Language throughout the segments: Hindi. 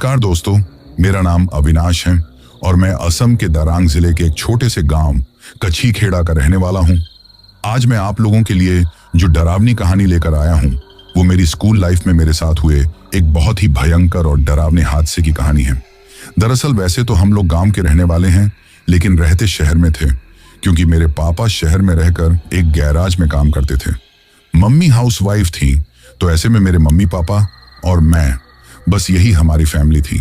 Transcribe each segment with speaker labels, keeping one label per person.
Speaker 1: नमस्कार दोस्तों, मेरा नाम अविनाश है और मैं असम के दरांग जिले के एक छोटे से गांव कच्छी खेड़ा का रहने वाला हूं। आज मैं आप लोगों के लिए जो डरावनी कहानी लेकर आया हूं, वो मेरी स्कूल लाइफ में मेरे साथ हुए एक बहुत ही भयंकर और डरावने हादसे की कहानी है। दरअसल वैसे तो हम लोग गांव के रहने वाले हैं, लेकिन रहते शहर में थे, क्योंकि मेरे पापा शहर में रहकर एक गैराज में काम करते थे। मम्मी हाउसवाइफ थी, तो ऐसे में मेरे मम्मी पापा और मैं, बस यही हमारी फैमिली थी।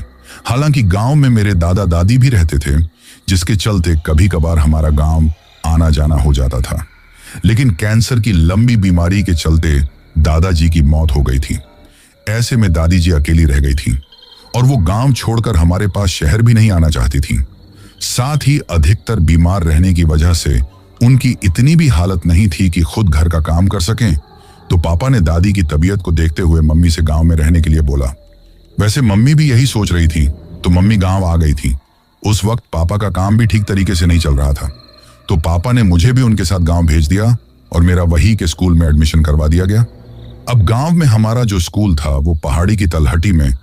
Speaker 1: हालांकि गांव में मेरे दादा दादी भी रहते थे, जिसके चलते कभी कभार हमारा गांव आना जाना हो जाता था। लेकिन कैंसर की लंबी बीमारी के चलते दादाजी की मौत हो गई थी। ऐसे में दादी जी अकेली रह गई थी और वो गांव छोड़कर हमारे पास शहर भी नहीं आना चाहती थी। साथ ही अधिकतर बीमार रहने की वजह से उनकी इतनी भी हालत नहीं थी कि खुद घर का काम कर सकें। तो पापा ने दादी की तबीयत को देखते हुए मम्मी से गांव में रहने के लिए बोला। वैसे मम्मी भी यही सोच रही थी, तो मम्मी गांव आ गई थी। उस वक्त पापा का काम भी ठीक तरीके से नहीं चल रहा था, तो पापा ने मुझे भी उनके साथ गांव भेज दिया और मेरा वही के स्कूल में एडमिशन करवा दिया गया। अब गांव में हमारा जो स्कूल था वो पहाड़ी की तलहटी में,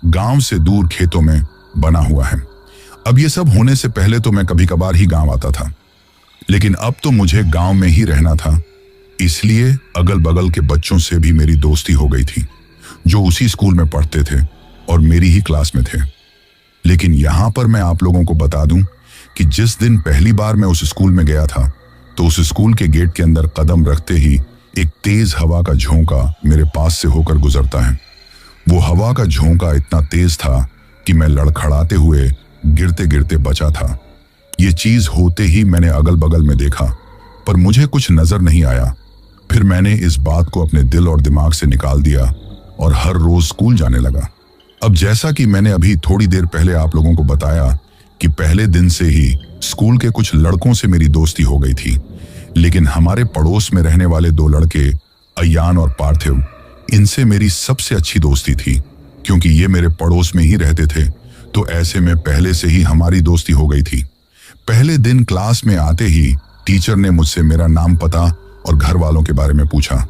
Speaker 1: गांव से दूर खेतों में बना हुआ है। अब ये सब होने से पहले तो मैं कभी कभार ही गांव आता था, लेकिन अब तो मुझे गांव में ही रहना था। इसलिए अगल बगल के बच्चों से भी मेरी दोस्ती हो गई थी, जो उसी स्कूल में पढ़ते थे और मेरी ही क्लास में थे। लेकिन यहां पर मैं आप लोगों को बता दूं कि जिस दिन पहली बार मैं उस स्कूल में गया था, तो उस स्कूल के गेट के अंदर कदम रखते ही एक तेज हवा का झोंका मेरे पास से होकर गुजरता है। वो हवा का झोंका इतना तेज था कि मैं लड़खड़ाते हुए गिरते गिरते बचा था। ये चीज होते ही मैंने अगल बगल में देखा, पर मुझे कुछ नजर नहीं आया। फिर मैंने इस बात को अपने दिल और दिमाग से निकाल दिया और हर रोज स्कूल जाने लगा। अब जैसा कि मैंने अभी थोड़ी देर पहले आप लोगों को बताया कि पहले दिन से ही स्कूल के कुछ लड़कों से मेरी दोस्ती हो गई थी, लेकिन हमारे पड़ोस में रहने वाले दो लड़के अयान और पार्थिव, इनसे मेरी सबसे अच्छी दोस्ती थी। क्योंकि ये मेरे पड़ोस में ही रहते थे, तो ऐसे में पहले से ही हमारी दोस्ती हो गई थी। पहले दिन क्लास में आते ही टीचर ने मुझसे मेरा नाम, पता और घर वालों के बारे में पूछा।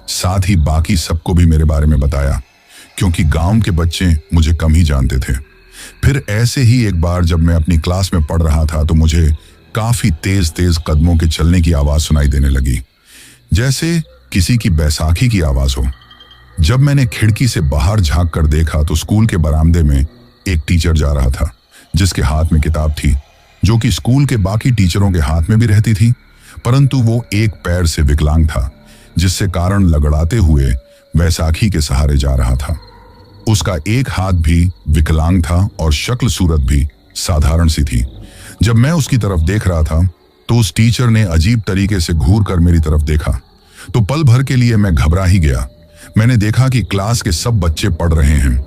Speaker 1: साथ ही बाकी सबको भी मेरे बारे में बताया, क्योंकि गांव के बच्चे मुझे कम ही जानते थे। फिर ऐसे ही एक बार जब मैं अपनी क्लास में पढ़ रहा था, तो मुझे काफी तेज तेज कदमों के चलने की आवाज सुनाई देने लगी, जैसे किसी की बैसाखी की आवाज हो। जब मैंने खिड़की से बाहर झांक कर देखा, तो स्कूल के बरामदे में एक टीचर जा रहा था, जिसके हाथ में किताब थी, जो कि स्कूल के बाकी टीचरों के हाथ में भी रहती थी, परंतु वो एक पैर से विकलांग था, जिससे कारण लगड़ाते हुए बैसाखी के सहारे जा रहा था। उसका एक हाथ भी विकलांग था और शक्ल सूरत भी साधारण सी थी। जब मैं उसकी तरफ देख रहा था, तो उस टीचर ने अजीब तरीके से घूर कर मेरी तरफ देखा, तो पल भर के लिए मैं घबरा ही गया। मैंने देखा कि क्लास के सब बच्चे पढ़ रहे हैं,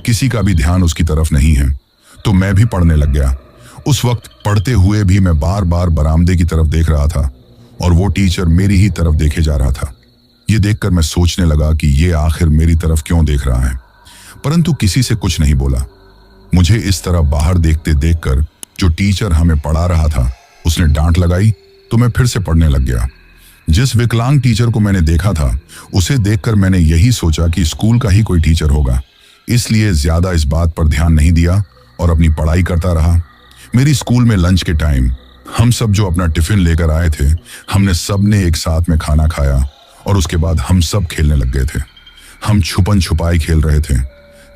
Speaker 1: किसी का भी ध्यान उसकी तरफ नहीं है, तो मैं भी पढ़ने लग गया। उस वक्त पढ़ते हुए भी मैं बार बार बरामदे की तरफ देख रहा था और वो टीचर मेरी ही तरफ देखे जा रहा था। ये देखकर मैं सोचने लगा कि ये आखिर मेरी तरफ क्यों देख रहा है, परंतु किसी से कुछ नहीं बोला। मुझे इस तरह बाहर देखते देखकर जो टीचर हमें पढ़ा रहा था, उसने डांट लगाई, तो मैं फिर से पढ़ने लग गया। जिस विकलांग टीचर को मैंने देखा था, उसे देखकर मैंने यही सोचा कि स्कूल का ही कोई टीचर होगा, इसलिए ज्यादा इस बात पर ध्यान नहीं दिया और अपनी पढ़ाई करता रहा। मेरी स्कूल में लंच के टाइम हम सब जो अपना टिफिन लेकर आए थे, हमने सब ने एक साथ में खाना खाया और उसके बाद हम सब खेलने लग गए थे। हम छुपन छुपाई खेल रहे थे।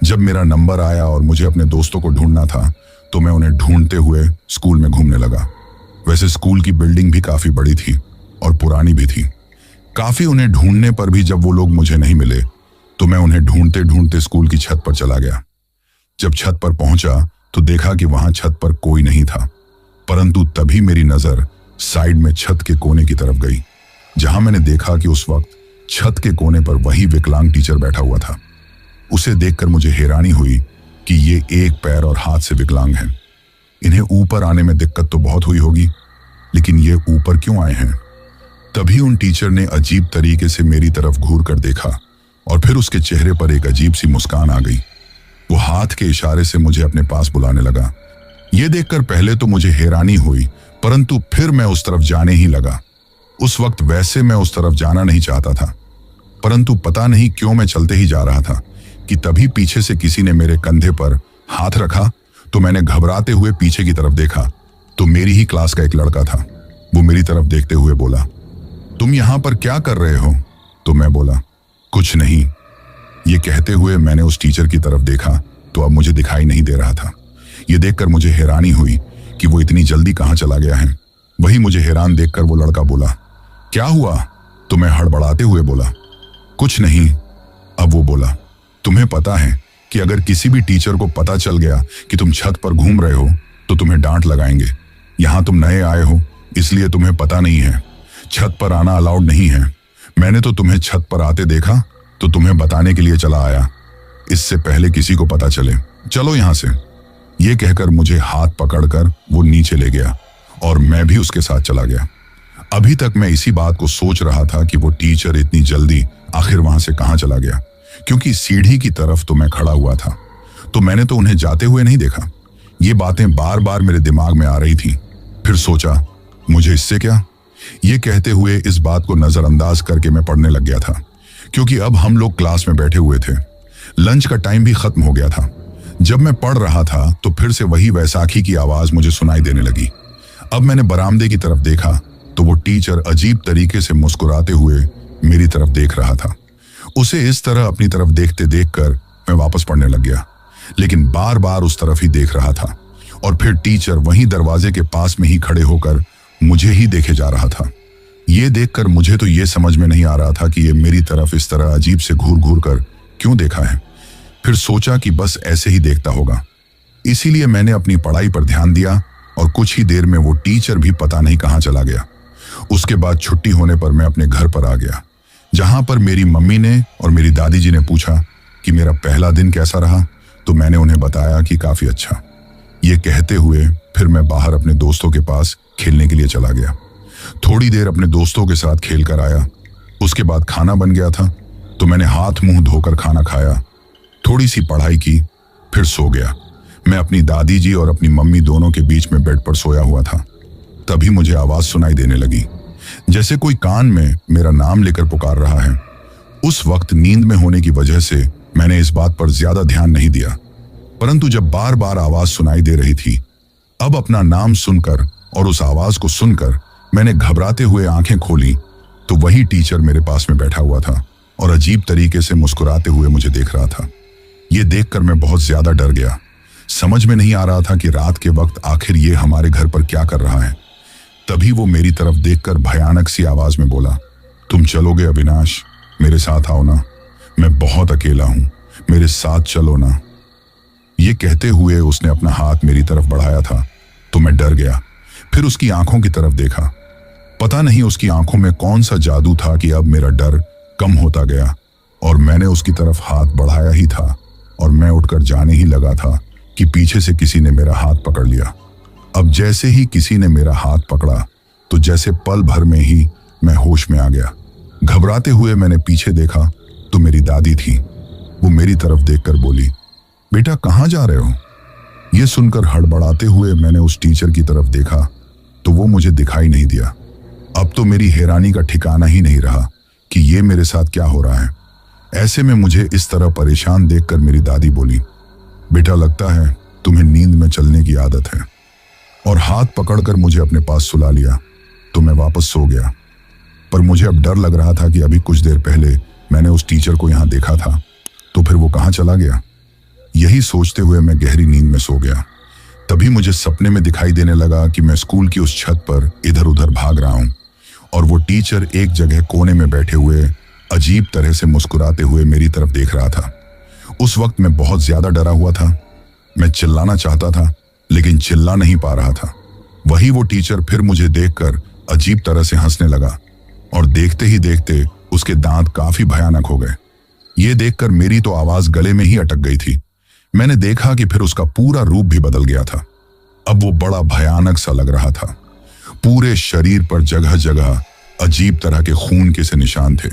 Speaker 1: जब मेरा नंबर आया और मुझे अपने दोस्तों को ढूंढना था, तो मैं उन्हें ढूंढते हुए स्कूल में घूमने लगा। वैसे स्कूल की बिल्डिंग भी काफी बड़ी थी और पुरानी भी थी। काफी उन्हें ढूंढने पर भी जब वो लोग मुझे नहीं मिले, तो मैं उन्हें ढूंढते ढूंढते स्कूल की छत पर चला गया। जब छत पर पहुंचा, तो देखा कि वहां छत पर कोई नहीं था, परंतु तभी मेरी नजर साइड में छत के कोने की तरफ गई, जहां मैंने देखा कि उस वक्त छत के कोने पर वही विकलांग टीचर बैठा हुआ था। उसे देखकर मुझे हैरानी हुई कि ये एक पैर और हाथ से विकलांग हैं। इन्हें ऊपर आने में दिक्कत तो बहुत हुई होगी, लेकिन ये ऊपर क्यों आए हैं? तभी उन टीचर ने अजीब तरीके से मेरी तरफ घूर कर देखा और फिर उसके चेहरे पर एक अजीब सी मुस्कान आ गई। वो हाथ के इशारे से मुझे अपने पास बुलाने लगा। ये देखकर पहले तो मुझे हैरानी हुई, परंतु फिर मैं उस तरफ जाने ही लगा। उस वक्त वैसे मैं उस तरफ जाना नहीं चाहता था, परंतु पता नहीं क्यों मैं चलते ही जा रहा था कि तभी पीछे से किसी ने मेरे कंधे पर हाथ रखा तो मैंने घबराते हुए पीछे की तरफ देखा तो मेरी ही क्लास का एक लड़का था। वो मेरी तरफ देखते हुए बोला, तुम यहां पर क्या कर रहे हो? तो मैं बोला, कुछ नहीं। ये कहते हुए मैंने उस टीचर की तरफ देखा तो अब मुझे दिखाई नहीं दे रहा था। ये देखकर मुझे हैरानी हुई कि वो इतनी जल्दी कहां चला गया है। वही मुझे हैरान देखकर वो लड़का बोला, क्या हुआ? तो मैं हड़बड़ाते हुए बोला, कुछ नहीं। अब वो बोला, तुम्हें पता है कि अगर किसी भी टीचर को पता चल गया कि तुम छत पर घूम रहे हो तो तुम्हें डांट लगाएंगे। यहां तुम नए आए हो इसलिए तुम्हें पता नहीं है, छत पर आना अलाउड नहीं है। मैंने तो तुम्हें छत पर आते देखा तो तुम्हें बताने के लिए चला आया, इससे पहले किसी को पता चले। चलो यहां से। ये कहकर मुझे हाथ पकड़कर वो नीचे ले गया और मैं भी उसके साथ चला गया। अभी तक मैं इसी बात को सोच रहा था कि वो टीचर इतनी जल्दी आखिर वहां से कहां चला गया, क्योंकि सीढ़ी की तरफ तो मैं खड़ा हुआ था तो मैंने तो उन्हें जाते हुए नहीं देखा। ये बातें बार बार मेरे दिमाग में आ रही थी। फिर सोचा, मुझे इससे क्या? ये कहते हुए इस बात को नजरअंदाज करके मैं पढ़ने लग गया था, क्योंकि अब हम लोग क्लास में बैठे हुए थे। लंच का टाइम भी खत्म हो गया था। जब मैं पढ़ रहा था तो फिर से वही वैसाखी की आवाज मुझे सुनाई देने लगी। अब मैंने बरामदे की तरफ देखा तो वो टीचर अजीब तरीके से मुस्कुराते हुए मेरी तरफ देख रहा था। उसे इस तरह अपनी तरफ देखते देखकर मैं वापस पढ़ने लग गया, लेकिन बार बार उस तरफ ही देख रहा था। और फिर टीचर वहीं दरवाजे के पास में ही खड़े होकर मुझे ही देखे जा रहा था। ये देखकर मुझे तो ये समझ में नहीं आ रहा था कि ये मेरी तरफ इस तरह अजीब से घूर घूर कर क्यों देखा है। फिर सोचा कि बस ऐसे ही देखता होगा, इसीलिए मैंने अपनी पढ़ाई पर ध्यान दिया और कुछ ही देर में वो टीचर भी पता नहीं कहां चला गया। उसके बाद छुट्टी होने पर मैं अपने घर पर आ गया, जहां पर मेरी मम्मी ने और मेरी दादी जी ने पूछा कि मेरा पहला दिन कैसा रहा। तो मैंने उन्हें बताया कि काफी अच्छा। ये कहते हुए फिर मैं बाहर अपने दोस्तों के पास खेलने के लिए चला गया। थोड़ी देर अपने दोस्तों के साथ खेल कर आया। उसके बाद खाना बन गया था तो मैंने हाथ मुंह धोकर खाना खाया, थोड़ी सी पढ़ाई की, फिर सो गया। मैं अपनी दादी जी और अपनी मम्मी दोनों के बीच में बेड पर सोया हुआ था। तभी मुझे आवाज सुनाई देने लगी, जैसे कोई कान में मेरा नाम लेकर पुकार रहा है। उस वक्त नींद में होने की वजह से मैंने इस बात पर ज्यादा ध्यान नहीं दिया, परंतु जब बार बार आवाज सुनाई दे रही थी, अब अपना नाम सुनकर और उस आवाज को सुनकर मैंने घबराते हुए आंखें खोली तो वही टीचर मेरे पास में बैठा हुआ था और अजीब तरीके से मुस्कुराते हुए मुझे देख रहा था। ये देखकर मैं बहुत ज्यादा डर गया। समझ में नहीं आ रहा था कि रात के वक्त आखिर ये हमारे घर पर क्या कर रहा है। तभी वो मेरी तरफ देखकर भयानक सी आवाज में बोला, तुम चलोगे अविनाश? मेरे साथ आओ ना, मैं बहुत अकेला हूं, मेरे साथ चलो ना। ये कहते हुए उसने अपना हाथ मेरी तरफ बढ़ाया था तो मैं डर गया। फिर उसकी आंखों की तरफ देखा। पता नहीं उसकी आंखों में कौन सा जादू था कि अब मेरा डर कम होता गया और मैंने उसकी तरफ हाथ बढ़ाया ही था और मैं उठकर जाने ही लगा था कि पीछे से किसी ने मेरा हाथ पकड़ लिया। अब जैसे ही किसी ने मेरा हाथ पकड़ा तो जैसे पल भर में ही मैं होश में आ गया। घबराते हुए मैंने पीछे देखा तो मेरी दादी थी। वो मेरी तरफ देखकर बोली, बेटा कहाँ जा रहे हो? ये सुनकर हड़बड़ाते हुए मैंने उस टीचर की तरफ देखा तो वो मुझे दिखाई नहीं दिया। अब तो मेरी हैरानी का ठिकाना ही नहीं रहा कि ये मेरे साथ क्या हो रहा है। ऐसे में मुझे इस तरह परेशान देखकर मेरी दादी बोली, बेटा लगता है तुम्हें नींद में चलने की आदत है, और हाथ पकड़कर मुझे अपने पास सुला लिया तो मैं वापस सो गया। पर मुझे अब डर लग रहा था कि अभी कुछ देर पहले मैंने उस टीचर को यहाँ देखा था, तो फिर वो कहाँ चला गया। यही सोचते हुए मैं गहरी नींद में सो गया। तभी मुझे सपने में दिखाई देने लगा कि मैं स्कूल की उस छत पर इधर उधर भाग रहा हूँ और वो टीचर एक जगह कोने में बैठे हुए अजीब तरह से मुस्कुराते हुए मेरी तरफ देख रहा था। उस वक्त मैं बहुत ज्यादा डरा हुआ था। मैं चिल्लाना चाहता था लेकिन चिल्ला नहीं पा रहा था। वही वो टीचर फिर मुझे देखकर अजीब तरह से हंसने लगा और देखते ही देखते उसके दांत काफी भयानक हो गए। ये देखकर मेरी तो आवाज गले में ही अटक गई थी। मैंने देखा कि फिर उसका पूरा रूप भी बदल गया था। अब वो बड़ा भयानक सा लग रहा था। पूरे शरीर पर जगह जगह अजीब तरह के खून के से निशान थे।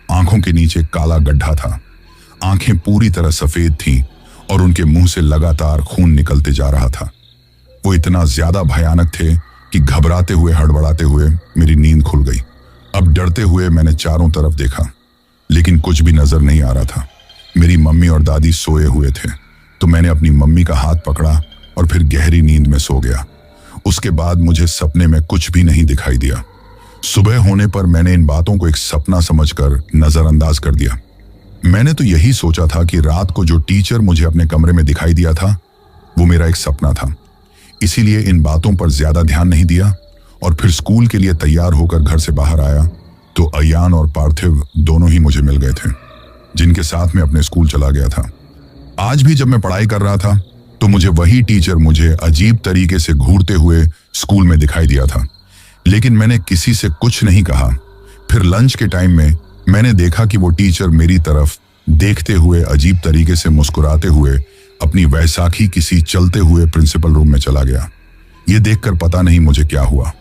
Speaker 1: आंखों के नीचे काला गड्ढा था। आंखें पूरी तरह सफेद थीं और उनके मुंह से लगातार खून निकलते जा रहा था। वो इतना ज्यादा भयानक थे कि घबराते हुए हड़बड़ाते हुए मेरी नींद खुल गई। अब डरते हुए मैंने चारों तरफ देखा लेकिन कुछ भी नजर नहीं आ रहा था। मेरी मम्मी और दादी सोए हुए थे। तो मैंने अपनी मम्मी का हाथ पकड़ा और फिर गहरी नींद में सो गया। उसके बाद मुझे सपने में कुछ भी नहीं दिखाई दिया। सुबह होने पर मैंने इन बातों को एक सपना समझकर नजरअंदाज कर दिया। मैंने तो यही सोचा था कि रात को जो टीचर मुझे अपने कमरे में दिखाई दिया था वो मेरा एक सपना था, इसीलिए इन बातों पर ज्यादा ध्यान नहीं दिया और फिर स्कूल के लिए तैयार होकर घर से बाहर आया तो अयान और पार्थिव दोनों ही मुझे मिल गए थे, जिनके साथ मैं अपने स्कूल चला गया था। आज भी जब मैं पढ़ाई कर रहा था तो मुझे वही टीचर मुझे अजीब तरीके से घूरते हुए स्कूल में दिखाई दिया था, लेकिन मैंने किसी से कुछ नहीं कहा। फिर लंच के टाइम में मैंने देखा कि वो टीचर मेरी तरफ देखते हुए अजीब तरीके से मुस्कुराते हुए अपनी वैसाखी किसी चलते हुए प्रिंसिपल रूम में चला गया। ये देखकर पता नहीं मुझे क्या हुआ,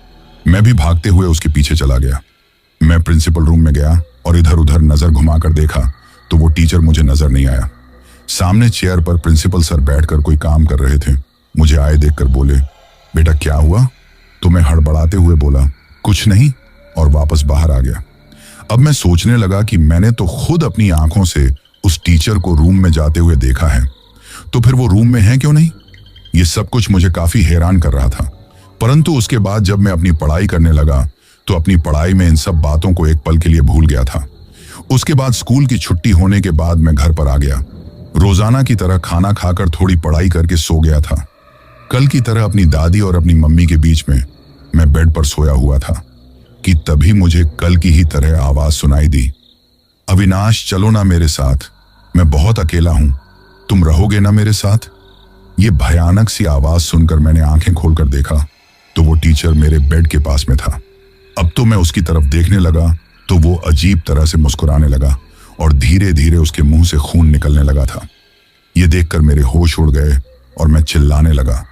Speaker 1: मैं भी भागते हुए उसके पीछे चला गया। मैं प्रिंसिपल रूम में गया और इधर उधर नजर घुमाकर देखा तो वो टीचर मुझे नजर नहीं आया। सामने चेयर पर प्रिंसिपल सर बैठकर कोई काम कर रहे थे। मुझे आए देखकर बोले, बेटा क्या हुआ? तो मैं हड़बड़ाते हुए बोला, कुछ नहीं, और वापस बाहर आ गया। अब मैं सोचने लगा कि मैंने तो खुद अपनी आंखों से उस टीचर को रूम में जाते हुए देखा है, तो फिर वो रूम में है क्यों नहीं? ये सब कुछ मुझे काफी हैरान कर रहा था। परंतु उसके बाद जब मैं अपनी पढ़ाई करने लगा तो अपनी पढ़ाई में इन सब बातों को एक पल के लिए भूल गया था। उसके बाद स्कूल की छुट्टी होने के बाद मैं घर पर आ गया। रोजाना की तरह खाना खाकर थोड़ी पढ़ाई करके सो गया था। कल की तरह अपनी दादी और अपनी मम्मी के बीच में मैं बेड पर सोया हुआ था कि तभी मुझे कल की ही तरह आवाज सुनाई दी, अविनाश चलो ना मेरे साथ, मैं बहुत अकेला हूं, तुम रहोगे ना मेरे साथ? ये भयानक सी आवाज सुनकर मैंने आंखें खोलकर देखा तो वो टीचर मेरे बेड के पास में था। अब तो मैं उसकी तरफ देखने लगा तो वो अजीब तरह से मुस्कुराने लगा और धीरे धीरे उसके मुंह से खून निकलने लगा था। ये देखकर मेरे होश उड़ गए और मैं चिल्लाने लगा।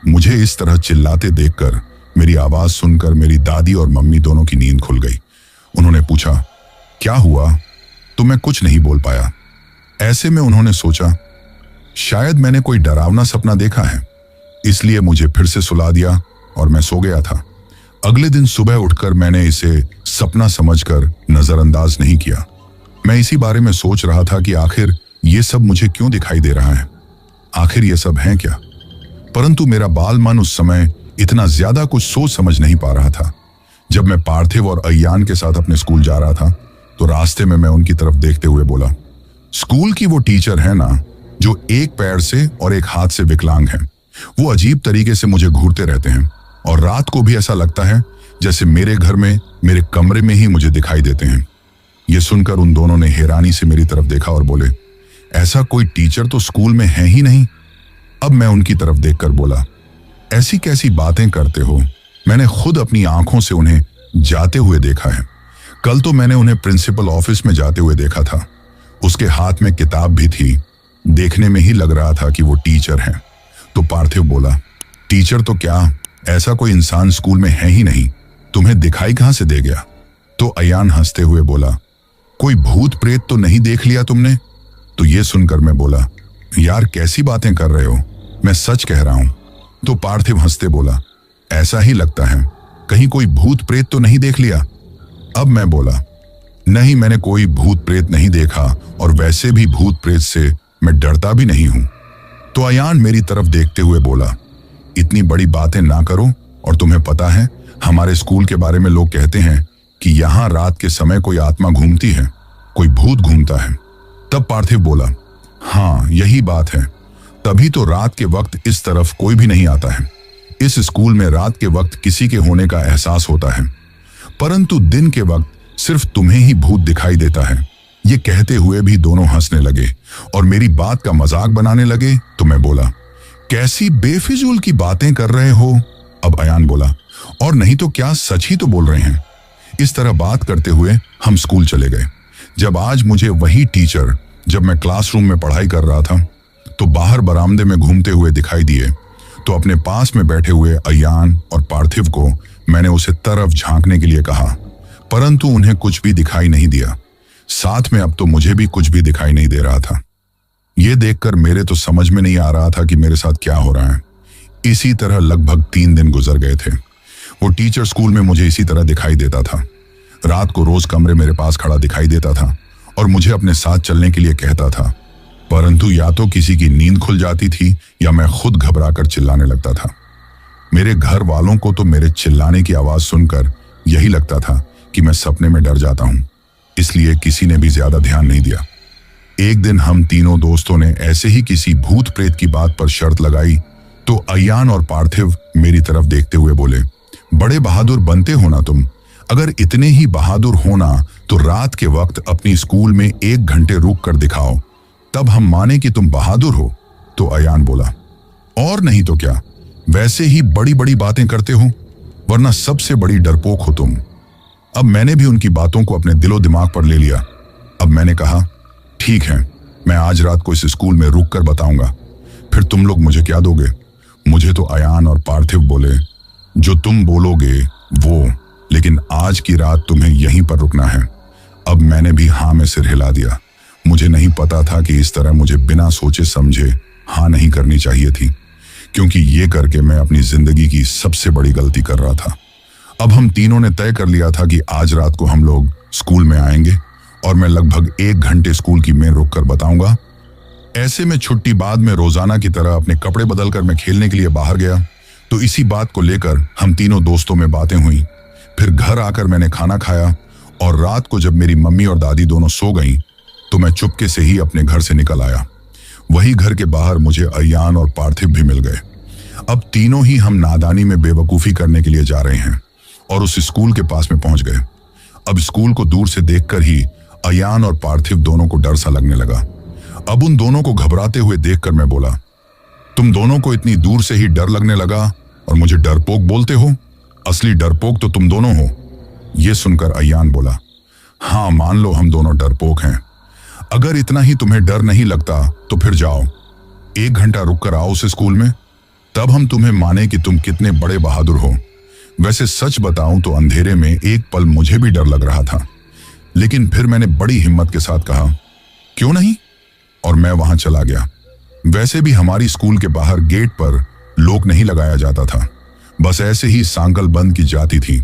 Speaker 1: मुझे इस तरह चिल्लाते देखकर, मेरी आवाज सुनकर मेरी दादी और मम्मी दोनों की नींद खुल गई। उन्होंने पूछा, क्या हुआ? तो मैं कुछ नहीं बोल पाया। ऐसे में उन्होंने सोचा शायद मैंने कोई डरावना सपना देखा है, इसलिए मुझे फिर से सुला दिया और मैं सो गया था। अगले दिन सुबह उठकर मैंने इसे सपना समझकर नजरअंदाज नहीं किया। मैं इसी बारे में सोच रहा था कि आखिर ये सब मुझे क्यों दिखाई दे रहा है, आखिर ये सब है क्या? परंतु मेरा बाल मन उस समय इतना ज्यादा कुछ सोच समझ नहीं पा रहा था। जब मैं पार्थिव और अयान के साथ अपने स्कूल जा रहा था तो रास्ते में मैं उनकी तरफ देखते हुए बोला, स्कूल की वो टीचर है ना जो एक पैर से और एक हाथ से विकलांग है, वो अजीब तरीके से मुझे घूरते रहते हैं और रात को भी ऐसा लगता है जैसे मेरे घर में मेरे कमरे में ही मुझे दिखाई देते हैं। ये सुनकर उन दोनों ने हैरानी से मेरी तरफ देखा और बोले, ऐसा कोई टीचर तो स्कूल में है ही नहीं। अब मैं उनकी तरफ देखकर बोला, ऐसी कैसी बातें करते हो, मैंने खुद अपनी आंखों से उन्हें जाते हुए देखा है। कल तो मैंने उन्हें प्रिंसिपल ऑफिस में जाते हुए देखा था। उसके हाथ में किताब भी थी, देखने में ही लग रहा था कि वो टीचर है। तो पार्थिव बोला, टीचर तो क्या, ऐसा कोई इंसान स्कूल में है ही नहीं, तुम्हें दिखाई कहां से दे गया? तो अयान हंसते हुए बोला, कोई भूत प्रेत तो नहीं देख लिया तुमने? तो ये सुनकर मैं बोला, यार कैसी बातें कर रहे हो, मैं सच कह रहा हूं। तो पार्थिव हंसते बोला, ऐसा ही लगता है, कहीं कोई भूत प्रेत तो नहीं देख लिया? अब मैं बोला, नहीं मैंने कोई भूत प्रेत नहीं देखा और वैसे भी भूत प्रेत से मैं डरता भी नहीं हूं। तो अयान मेरी तरफ देखते हुए बोला, इतनी बड़ी बातें ना करो, और तुम्हें पता है हमारे स्कूल के बारे में लोग कहते हैं कि यहाँ रात के समय कोई आत्मा घूमती है, कोई भूत घूमता है। तब पार्थिव बोला, हाँ यही बात है, तभी तो रात के वक्त इस तरफ कोई भी नहीं आता है। इस स्कूल में रात के वक्त किसी के होने का एहसास होता है, परंतु दिन के वक्त सिर्फ तुम्हें ही भूत दिखाई देता है। ये कहते हुए भी दोनों हंसने लगे और मेरी बात का मजाक बनाने लगे। तो मैं बोला, कैसी बेफिजूल की बातें कर रहे हो? अब अयान बोला, और नहीं तो क्या, सच ही तो बोल रहे हैं। इस तरह बात करते हुए हम स्कूल चले गए। जब आज मुझे वही टीचर, जब मैं क्लासरूम में पढ़ाई कर रहा था तो बाहर बरामदे में घूमते हुए दिखाई दिए, तो अपने पास में बैठे हुए अयान और पार्थिव को मैंने उसे तरफ झांकने के लिए कहा, परंतु उन्हें कुछ भी दिखाई नहीं दिया। साथ में अब तो मुझे भी कुछ भी दिखाई नहीं दे रहा था। ये देखकर मेरे तो समझ में नहीं आ रहा था कि मेरे साथ क्या हो रहा है। इसी तरह लगभग 3 दिन गुजर गए थे। वो टीचर स्कूल में मुझे इसी तरह दिखाई देता था। रात को रोज कमरे मेरे पास खड़ा दिखाई देता था और मुझे अपने साथ चलने के लिए कहता था। परंतु या तो किसी की नींद खुल जाती थी या मैं खुद घबराकर चिल्लाने लगता था। मेरे घर वालों को तो मेरे चिल्लाने की आवाज सुनकर यही लगता था कि मैं सपने में डर जाता हूं, इसलिए किसी ने भी ज्यादा ध्यान नहीं दिया। एक दिन हम तीनों दोस्तों ने ऐसे ही किसी भूत प्रेत की बात पर शर्त लगाई तो अयान और पार्थिव मेरी तरफ देखते हुए बोले, बड़े बहादुर बनते हो ना तुम। अगर इतने ही बहादुर होना तो रात के वक्त अपनी स्कूल में 1 घंटे रुक कर दिखाओ, तब हम माने कि तुम बहादुर हो। तो अयान बोला, और नहीं तो क्या, वैसे ही बड़ी बड़ी बातें करते हो, वरना सबसे बड़ी डरपोक हो तुम। अब मैंने भी उनकी बातों को अपने दिलो दिमाग पर ले लिया। अब मैंने कहा, ठीक है, मैं आज रात को इस स्कूल में रुक कर बताऊंगा, फिर तुम लोग मुझे क्या दोगे। मुझे तो अयान और पार्थिव बोले, जो तुम बोलोगे वो, लेकिन आज की रात तुम्हें यहीं पर रुकना है। अब मैंने भी हाँ में सिर हिला दिया। मुझे नहीं पता था कि इस तरह मुझे बिना सोचे समझे हाँ नहीं करनी चाहिए थी, क्योंकि ये करके मैं अपनी जिंदगी की सबसे बड़ी गलती कर रहा था। अब हम तीनों ने तय कर लिया था कि आज रात को हम लोग स्कूल में आएंगे और मैं लगभग 1 घंटे स्कूल की मेन रुक कर बताऊंगा। ऐसे में छुट्टी बाद में रोजाना की तरह अपने कपड़े बदलकर मैं खेलने के लिए बाहर गया। तो इसी बात को लेकर हम तीनों दोस्तों में बातें हुई। फिर घर आकर मैंने खाना खाया और रात को जब मेरी मम्मी और दादी दोनों सो गईं, तो मैं चुपके से ही अपने घर से निकल आया। वही घर के बाहर मुझे अयान और पार्थिव भी मिल गए। अब तीनों ही हम नादानी में बेवकूफ़ी करने के लिए जा रहे हैं और उस स्कूल के पास में पहुंच गए। अब स्कूल को दूर से देखकर ही अयान और पार्थिव दोनों को डर सा लगने लगा। अब उन दोनों को घबराते हुए देखकर मैं बोला, तुम दोनों को इतनी दूर से ही डर लगने लगा और मुझे डरपोक बोलते हो? असली डरपोक तो तुम दोनों हो। यह सुनकर अयान बोला, हाँ, मान लो हम दोनों डरपोक हैं। अगर इतना ही तुम्हें डर नहीं लगता तो फिर जाओ, 1 घंटा रुक कर आओ उस स्कूल में, तब हम तुम्हें माने कि तुम कितने बड़े बहादुर हो। वैसे सच बताऊं तो अंधेरे में एक पल मुझे भी डर लग रहा था, लेकिन फिर मैंने बड़ी हिम्मत के साथ कहा, क्यों नहीं, और मैं वहां चला गया। वैसे भी हमारी स्कूल के बाहर गेट पर लॉक नहीं लगाया जाता था, बस ऐसे ही सांकल बंद की जाती थी,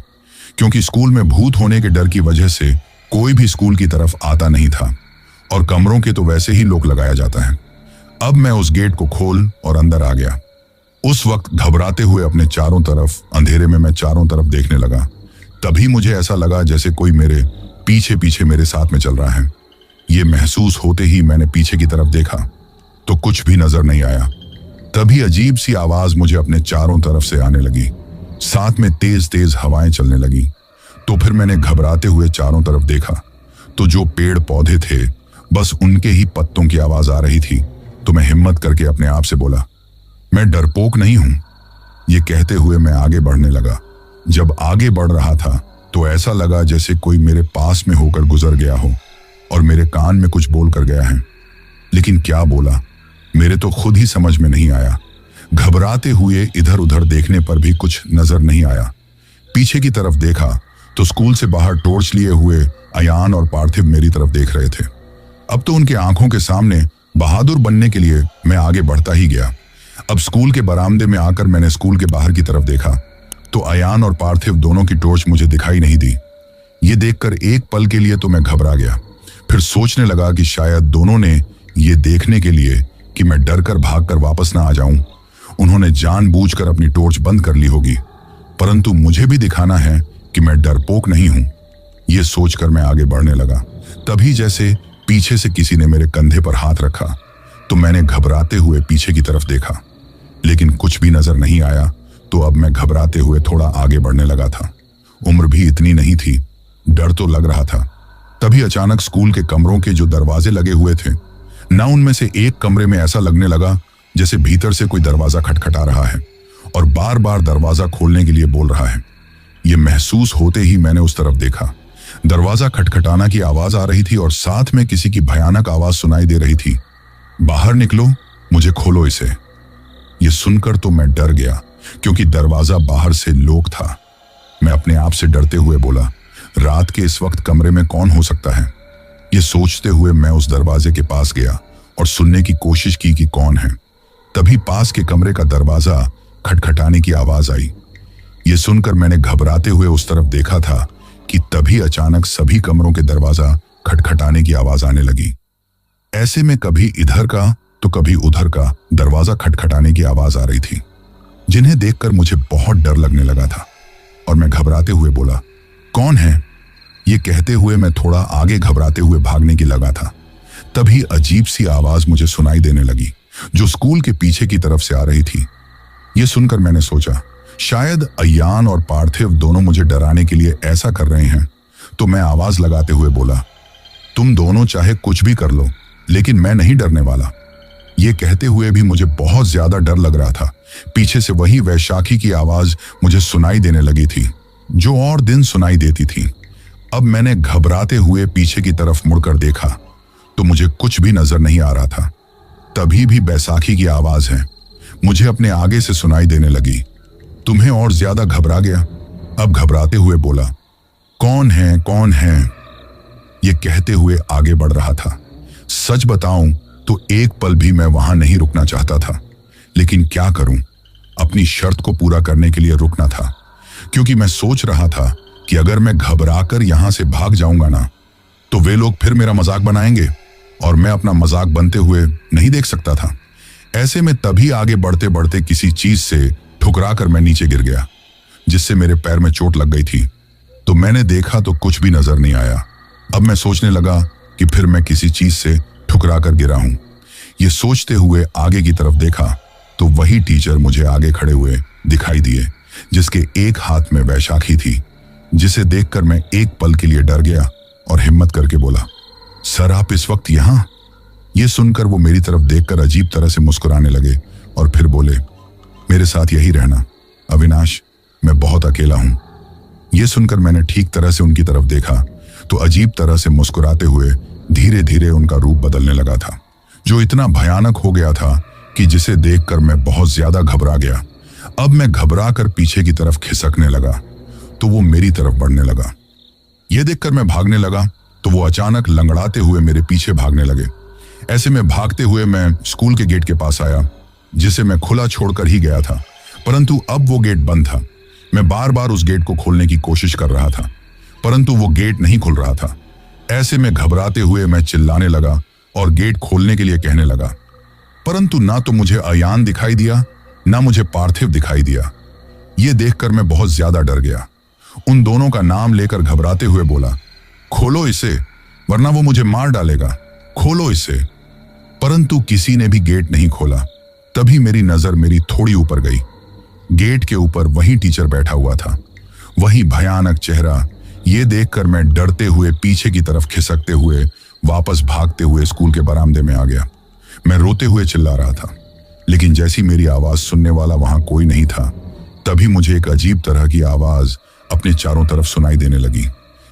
Speaker 1: क्योंकि स्कूल में भूत होने के डर की वजह से कोई भी स्कूल की तरफ आता नहीं था और कमरों के तो वैसे ही लॉक लगाया जाता है। अब मैं उस गेट को खोल और अंदर आ गया। उस वक्त घबराते हुए अपने चारों तरफ, अंधेरे में मैं चारों तरफ देखने लगा। तभी मुझे ऐसा लगा जैसे कोई मेरे पीछे पीछे मेरे साथ में चल रहा है। ये महसूस होते ही मैंने पीछे की तरफ देखा तो कुछ भी नजर नहीं आया। तभी अजीब सी आवाज मुझे अपने चारों तरफ से आने लगी, साथ में तेज तेज हवाएं चलने लगी। तो फिर मैंने घबराते हुए चारों तरफ देखा तो जो पेड़ पौधे थे बस उनके ही पत्तों की आवाज आ रही थी। तो मैं हिम्मत करके अपने आप से बोला, मैं डरपोक नहीं हूं। ये कहते हुए मैं आगे बढ़ने लगा। जब आगे बढ़ रहा था तो ऐसा लगा जैसे कोई मेरे पास में होकर गुजर गया हो और मेरे कान में कुछ बोल कर गया है, लेकिन क्या बोला मेरे तो खुद ही समझ में नहीं आया। घबराते हुए इधर उधर देखने पर भी कुछ नजर नहीं आया। पीछे की तरफ देखा तो स्कूल से बाहर टॉर्च लिए हुए अयान और पार्थिव मेरी तरफ देख रहे थे। अब तो उनके आंखों के सामने बहादुर बनने के लिए मैं आगे बढ़ता ही गया। अब स्कूल के बरामदे में आकर मैंने स्कूल के बाहर की तरफ देखा तो अयान और पार्थिव दोनों की टॉर्च मुझे दिखाई नहीं दी। ये देखकर एक पल के लिए तो मैं घबरा गया। फिर सोचने लगा कि शायद दोनों ने ये देखने के लिए कि मैं डरकर भागकर वापस ना आ जाऊं, उन्होंने जानबूझकर अपनी टॉर्च बंद कर ली होगी, परंतु मुझे भी दिखाना है कि मैं डरपोक नहीं हूं। यह सोचकर मैं आगे बढ़ने लगा। तभी जैसे पीछे से किसी ने मेरे कंधे पर हाथ रखा तो मैंने घबराते हुए पीछे की तरफ देखा, लेकिन कुछ भी नजर नहीं आया। तो अब मैं घबराते हुए थोड़ा आगे बढ़ने लगा था। उम्र भी इतनी नहीं थी, डर तो लग रहा था। तभी अचानक स्कूल के कमरों के जो दरवाजे लगे हुए थे ना, उनमें से एक कमरे में ऐसा लगने लगा जैसे भीतर से कोई दरवाजा खटखटा रहा है और बार बार दरवाजा खोलने के लिए बोल रहा है। यह महसूस होते ही मैंने उस तरफ देखा। दरवाजा खटखटाना की आवाज आ रही थी और साथ में किसी की भयानक आवाज सुनाई दे रही थी, बाहर निकलो, मुझे खोलो इसे। यह सुनकर तो मैं डर गया, क्योंकि दरवाजा बाहर से लॉक था। मैं अपने आप से डरते हुए बोला, रात के इस वक्त कमरे में कौन हो सकता है। यह सोचते हुए मैं उस दरवाजे के पास गया और सुनने की कोशिश की कि कौन है। तभी पास के कमरे का दरवाजा खटखटाने की आवाज आई। यह सुनकर मैंने घबराते हुए उस तरफ देखा था कि तभी अचानक सभी कमरों के दरवाजा खटखटाने की आवाज आने लगी। ऐसे में कभी इधर का तो कभी उधर का दरवाजा खटखटाने की आवाज आ रही थी, जिन्हें देखकर मुझे बहुत डर लगने लगा था और मैं घबराते हुए बोला, कौन है? ये कहते हुए मैं थोड़ा आगे घबराते हुए भागने की लगा था। तभी अजीब सी आवाज मुझे सुनाई देने लगी, जो स्कूल के पीछे की तरफ से आ रही थी। ये सुनकर मैंने सोचा, शायद अयान और पार्थिव दोनों मुझे डराने के लिए ऐसा कर रहे हैं। तो मैं आवाज लगाते हुए बोला, तुम दोनों चाहे कुछ भी कर लो, लेकिन मैं नहीं डरने वाला। ये कहते हुए भी मुझे बहुत ज्यादा डर लग रहा था। पीछे से वही वैशाखी की आवाज मुझे सुनाई देने लगी थी, जो और दिन सुनाई देती थी। अब मैंने घबराते हुए पीछे की तरफ मुड़कर देखा तो मुझे कुछ भी नजर नहीं आ रहा था। तभी भी बैसाखी की आवाज है मुझे अपने आगे से सुनाई देने लगी। तुम्हें और ज्यादा घबरा गया। अब घबराते हुए बोला, कौन है, कौन है? ये कहते हुए आगे बढ़ रहा था। सच बताऊं तो एक पल भी मैं वहां नहीं रुकना चाहता था, लेकिन क्या करूं, अपनी शर्त को पूरा करने के लिए रुकना था, क्योंकि मैं सोच रहा था कि अगर मैं घबराकर यहां से भाग जाऊंगा ना, तो वे लोग फिर मेरा मजाक बनाएंगे और मैं अपना मजाक बनते हुए नहीं देख सकता था। ऐसे में तभी आगे बढ़ते बढ़ते किसी चीज से ठुकरा कर मैं नीचे गिर गया, जिससे मेरे पैर में चोट लग गई थी। तो मैंने देखा तो कुछ भी नजर नहीं आया। अब मैं सोचने लगा कि फिर मैं किसी चीज से ठुकरा कर गिरा हूं। ये सोचते हुए आगे की तरफ देखा तो वही टीचर मुझे आगे खड़े हुए दिखाई दिए, जिसके एक हाथ में वैशाखी थी, जिसे देखकर मैं एक पल के लिए डर गया और हिम्मत करके बोला, सर आप इस वक्त यहां? ये सुनकर वो मेरी तरफ देखकर अजीब तरह से मुस्कुराने लगे और फिर बोले, मेरे साथ यही रहना अविनाश, मैं बहुत अकेला हूं। ये सुनकर मैंने ठीक तरह से उनकी तरफ देखा तो अजीब तरह से मुस्कुराते हुए धीरे धीरे उनका रूप बदलने लगा था, जो इतना भयानक हो गया था कि जिसे देखकर मैं बहुत ज्यादा घबरा गया। अब मैं घबरा कर पीछे की तरफ खिसकने लगा तो वो मेरी तरफ बढ़ने लगा। यह देखकर मैं भागने लगा तो वो अचानक लंगड़ाते हुए मेरे पीछे भागने लगे। ऐसे में भागते हुए मैं स्कूल के गेट के पास आया, जिसे मैं खुला छोड़कर ही गया था, परंतु अब वो गेट बंद था। मैं बार बार उस गेट को खोलने की कोशिश कर रहा था, परंतु वो गेट नहीं खुल रहा था। ऐसे में घबराते हुए मैं चिल्लाने लगा और गेट खोलने के लिए कहने लगा, परंतु ना तो मुझे अयान दिखाई दिया, ना मुझे पार्थिव दिखाई दिया। ये देखकर मैं बहुत ज्यादा डर गया। उन दोनों का नाम लेकर घबराते हुए बोला, खोलो इसे, वरना वो मुझे मार डालेगा, खोलो इसे। परंतु किसी ने भी गेट नहीं खोला। तभी मेरी नजर मेरी थोड़ी ऊपर गई। गेट के ऊपर वही टीचर बैठा हुआ था, वही भयानक चेहरा। ये देखकर मैं डरते हुए पीछे की तरफ खिसकते हुए वापस भागते हुए स्कूल के बरामदे में आ गया। मैं रोते हुए चिल्ला रहा था, लेकिन जैसी मेरी आवाज सुनने वाला वहां कोई नहीं था, तभी मुझे एक अजीब तरह की आवाज अपने चारों तरफ सुनाई देने लगी।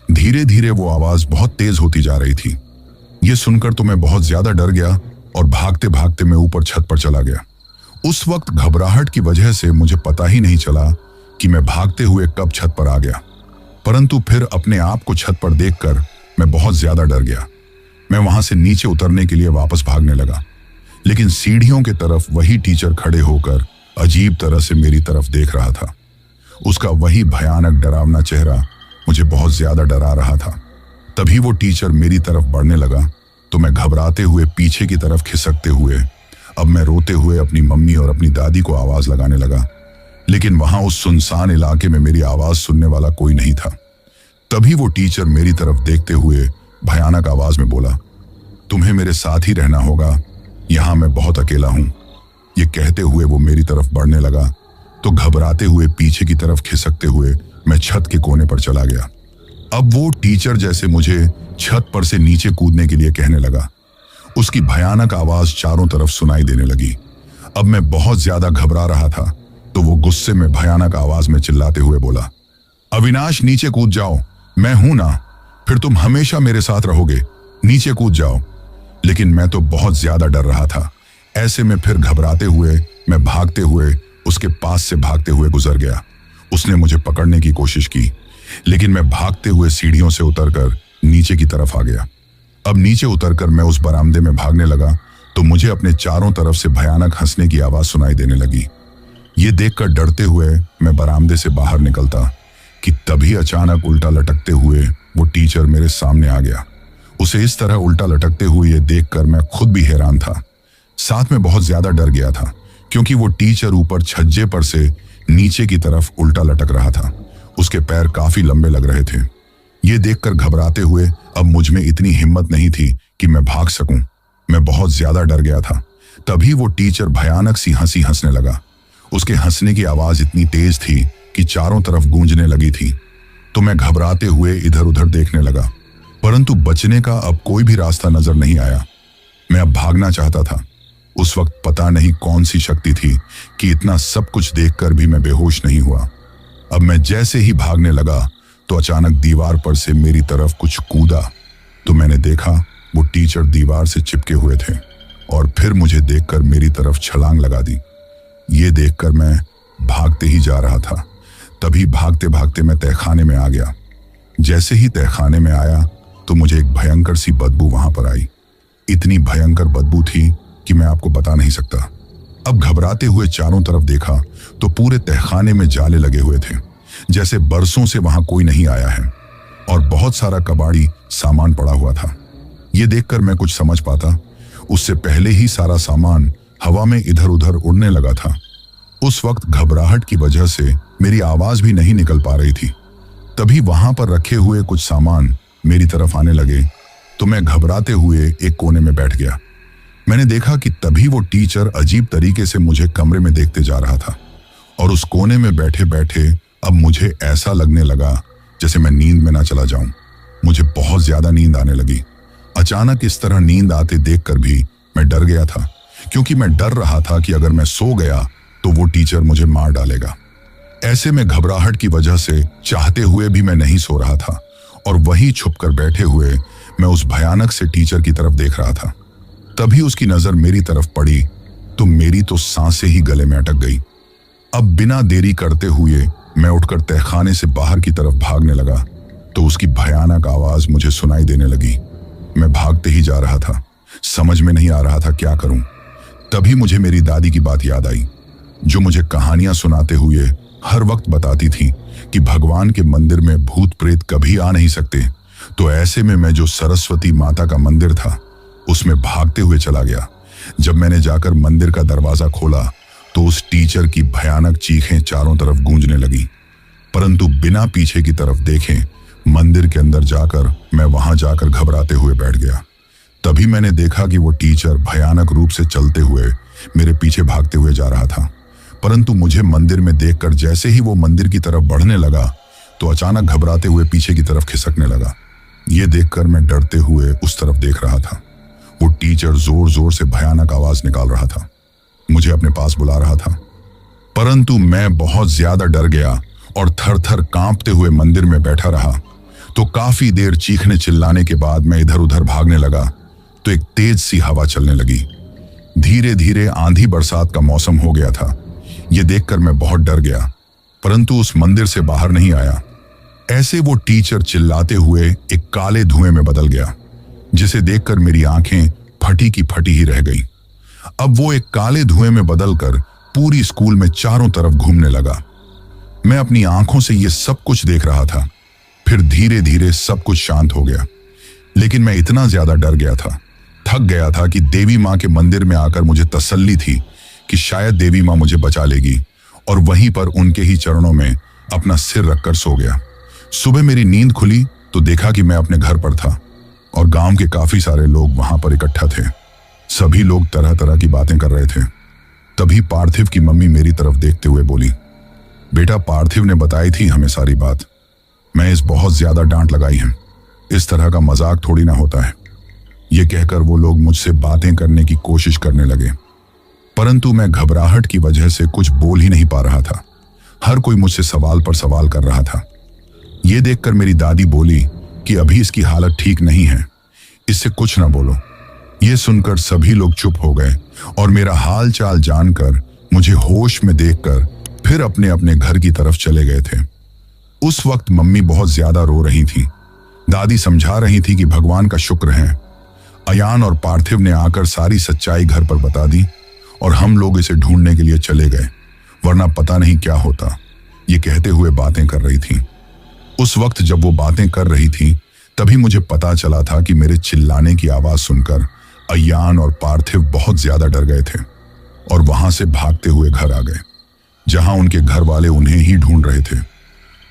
Speaker 1: धीरे धीरे वो आवाज बहुत तेज होती जा रही थी। ये सुनकर तो मैं बहुत ज्यादा डर गया और भागते भागते मैं ऊपर छत पर चला गया। उस वक्त घबराहट की वजह से मुझे पता ही नहीं चला कि मैं भागते हुए कब छत पर आ गया, परंतु फिर अपने आप को छत पर देखकर मैं बहुत ज्यादा डर गया। मैं वहां से नीचे उतरने के लिए वापस भागने लगा, लेकिन सीढ़ियों की तरफ वही टीचर खड़े होकर अजीब तरह से मेरी तरफ देख रहा था। उसका वही भयानक डरावना चेहरा मुझे बहुत ज्यादा डरा रहा था। तभी वो टीचर मेरी तरफ बढ़ने लगा तो मैं घबराते हुए पीछे की तरफ खिसकते हुए अब मैं रोते हुए अपनी मम्मी और अपनी दादी को आवाज लगाने लगा, लेकिन वहां उस सुनसान इलाके में मेरी आवाज सुनने वाला कोई नहीं था। तभी वो टीचर मेरी तरफ देखते हुए भयानक आवाज में बोला, तुम्हें मेरे साथ ही रहना होगा, यहां मैं बहुत अकेला हूं। ये कहते हुए वो मेरी तरफ बढ़ने लगा तो घबराते हुए पीछे की तरफ खिसकते हुए मैं छत के कोने पर चला गया। अब वो टीचर जैसे मुझे छत पर से नीचे कूदने के लिए कहने लगा। उसकी भयानक आवाज चारों तरफ सुनाई देने लगी। अब मैं बहुत ज्यादा घबरा रहा था तो वो गुस्से में भयानक आवाज में चिल्लाते हुए बोला, अविनाश नीचे कूद जाओ, मैं हूं ना, फिर तुम हमेशा मेरे साथ रहोगे, नीचे कूद जाओ। लेकिन मैं तो बहुत ज्यादा डर रहा था। ऐसे में फिर घबराते हुए मैं भागते हुए उसके पास से भागते हुए गुजर गया। उसने मुझे पकड़ने की कोशिश की, लेकिन मैं भागते हुए सीढ़ियों से उतरकर नीचे की तरफ आ गया। अब नीचे उतरकर मैं उस बरामदे में भागने लगा तो मुझे अपने चारों तरफ से भयानक हंसने की आवाज सुनाई देने लगी। ये देखकर डरते हुए मैं बरामदे से बाहर निकलता कि तभी अचानक उल्टा लटकते हुए वो टीचर मेरे सामने आ गया। उसे इस तरह उल्टा लटकते हुए ये देखकर मैं खुद भी हैरान था। साथ में बहुत ज्यादा डर गया था, क्योंकि वो टीचर ऊपर छज्जे पर से नीचे की तरफ उल्टा लटक रहा था। उसके पैर काफी लंबे लग रहे थे। ये देखकर घबराते हुए अब मुझ में इतनी हिम्मत नहीं थी कि मैं भाग सकूं। मैं बहुत ज्यादा डर गया था। तभी वो टीचर भयानक सी हंसी हंसने लगा। उसके हंसने की आवाज इतनी तेज थी कि चारों तरफ गूंजने लगी थी। तो मैं घबराते हुए इधर उधर देखने लगा, परंतु बचने का अब कोई भी रास्ता नजर नहीं आया। मैं अब भागना चाहता था। उस वक्त पता नहीं कौन सी शक्ति थी कि इतना सब कुछ देखकर भी मैं बेहोश नहीं हुआ। अब मैं जैसे ही भागने लगा तो अचानक दीवार पर से मेरी तरफ कुछ कूदा। तो मैंने देखा वो टीचर दीवार से चिपके हुए थे और फिर मुझे देखकर मेरी तरफ छलांग लगा दी। ये देखकर मैं भागते ही जा रहा था। तभी भागते भागते मैं तहखाने में आ गया। जैसे ही तहखाने में आया तो मुझे एक भयंकर सी बदबू वहां पर आई। इतनी भयंकर बदबू थी कि मैं आपको बता नहीं सकता। अब घबराते हुए चारों तरफ देखा तो पूरे तहखाने में जाले लगे हुए थे, जैसे बरसों से वहां कोई नहीं आया है, और बहुत सारा कबाड़ी सामान पड़ा हुआ था। ये देखकर मैं कुछ समझ पाता उससे पहले ही सारा सामान हवा में इधर उधर उड़ने लगा था। उस वक्त घबराहट की वजह से मेरी आवाज भी नहीं निकल पा रही थी। तभी वहां पर रखे हुए कुछ सामान मेरी तरफ आने लगे तो मैं घबराते हुए एक कोने में बैठ गया। मैंने देखा कि तभी वो टीचर अजीब तरीके से मुझे कमरे में देखते जा रहा था, और उस कोने में बैठे बैठे अब मुझे ऐसा लगने लगा जैसे मैं नींद में ना चला जाऊं। मुझे बहुत ज्यादा नींद आने लगी। अचानक इस तरह नींद आते देखकर भी मैं डर गया था, क्योंकि मैं डर रहा था कि अगर मैं सो गया तो वो टीचर मुझे मार डालेगा। ऐसे में घबराहट की वजह से चाहते हुए भी मैं नहीं सो रहा था, और वहीं छुपकर बैठे हुए मैं उस भयानक से टीचर की तरफ देख रहा था। तभी उसकी नजर मेरी तरफ पड़ी तो मेरी तो सांसें ही गले में अटक गई। अब बिना देरी करते हुए मैं उठकर तहखाने से बाहर की तरफ भागने लगा तो उसकी भयानक आवाज मुझे सुनाई देने लगी। मैं भागते ही जा रहा था, समझ में नहीं आ रहा था क्या करूं। तभी मुझे मेरी दादी की बात याद आई, जो मुझे कहानियां सुनाते हुए हर वक्त बताती थी कि भगवान के मंदिर में भूत प्रेत कभी आ नहीं सकते। तो ऐसे में मैं जो सरस्वती माता का मंदिर था उसमें भागते हुए चला गया। जब मैंने जाकर मंदिर का दरवाजा खोला तो उस टीचर की भयानक चीखें चारों तरफ गूंजने लगी, परंतु बिना पीछे की तरफ देखे मंदिर के अंदर जाकर मैं वहां जाकर घबराते हुए बैठ गया। तभी मैंने देखा कि वो टीचर भयानक रूप से चलते हुए मेरे पीछे भागते हुए जा रहा था, परंतु मुझे मंदिर में देखकर जैसे ही वो मंदिर की तरफ बढ़ने लगा तो अचानक घबराते हुए पीछे की तरफ खिसकने लगा। ये देखकर मैं डरते हुए उस तरफ देख रहा था। वो टीचर जोर जोर से भयानक आवाज निकाल रहा था, मुझे अपने पास बुला रहा था, परंतु मैं बहुत ज्यादा डर गया और थर थर कांपते हुए मंदिर में बैठा रहा। तो काफी देर चीखने चिल्लाने के बाद मैं इधर उधर भागने लगा तो एक तेज सी हवा चलने लगी। धीरे धीरे आंधी बरसात का मौसम हो गया था। यह देखकर मैं बहुत डर गया, परंतु उस मंदिर से बाहर नहीं आया। ऐसे वो टीचर चिल्लाते हुए एक काले धुएं में बदल गया, जिसे देखकर मेरी आंखें फटी की फटी ही रह गई। अब वो एक काले धुएं में बदलकर पूरी स्कूल में चारों तरफ घूमने लगा। मैं अपनी आंखों से ये सब कुछ देख रहा था। फिर धीरे धीरे सब कुछ शांत हो गया, लेकिन मैं इतना ज्यादा डर गया था, थक गया था कि देवी माँ के मंदिर में आकर मुझे तसल्ली थी कि शायद देवी माँ मुझे बचा लेगी, और वहीं पर उनके ही चरणों में अपना सिर रखकर सो गया। सुबह मेरी नींद खुली तो देखा कि मैं अपने घर पर था और गांव के काफी सारे लोग वहां पर इकट्ठा थे। सभी लोग तरह तरह की बातें कर रहे थे। तभी पार्थिव की मम्मी मेरी तरफ देखते हुए बोली, बेटा पार्थिव ने बताई थी हमें सारी बात। मैं इस बहुत ज्यादा डांट लगाई है, इस तरह का मजाक थोड़ी ना होता है। ये कहकर वो लोग मुझसे बातें करने की कोशिश करने लगे, परंतु मैं घबराहट की वजह से कुछ बोल ही नहीं पा रहा था। हर कोई मुझसे सवाल पर सवाल कर रहा था। ये देखकर मेरी दादी बोली कि अभी इसकी हालत ठीक नहीं है, इससे कुछ ना बोलो। ये सुनकर सभी लोग चुप हो गए और मेरा हाल चाल जानकर मुझे होश में देखकर फिर अपने अपने घर की तरफ चले गए थे। उस वक्त मम्मी बहुत ज्यादा रो रही थी। दादी समझा रही थी कि भगवान का शुक्र है, अयान और पार्थिव ने आकर सारी सच्चाई घर पर बता दी और हम लोग इसे ढूंढने के लिए चले गए, वरना पता नहीं क्या होता। ये कहते हुए बातें कर रही थी। उस वक्त जब वो बातें कर रही थी तभी मुझे पता चला था कि मेरे चिल्लाने की आवाज सुनकर अयान और पार्थिव बहुत ज्यादा डर गए थे और वहां से भागते हुए घर आ गए, जहां उनके घर वाले उन्हें ही ढूंढ रहे थे।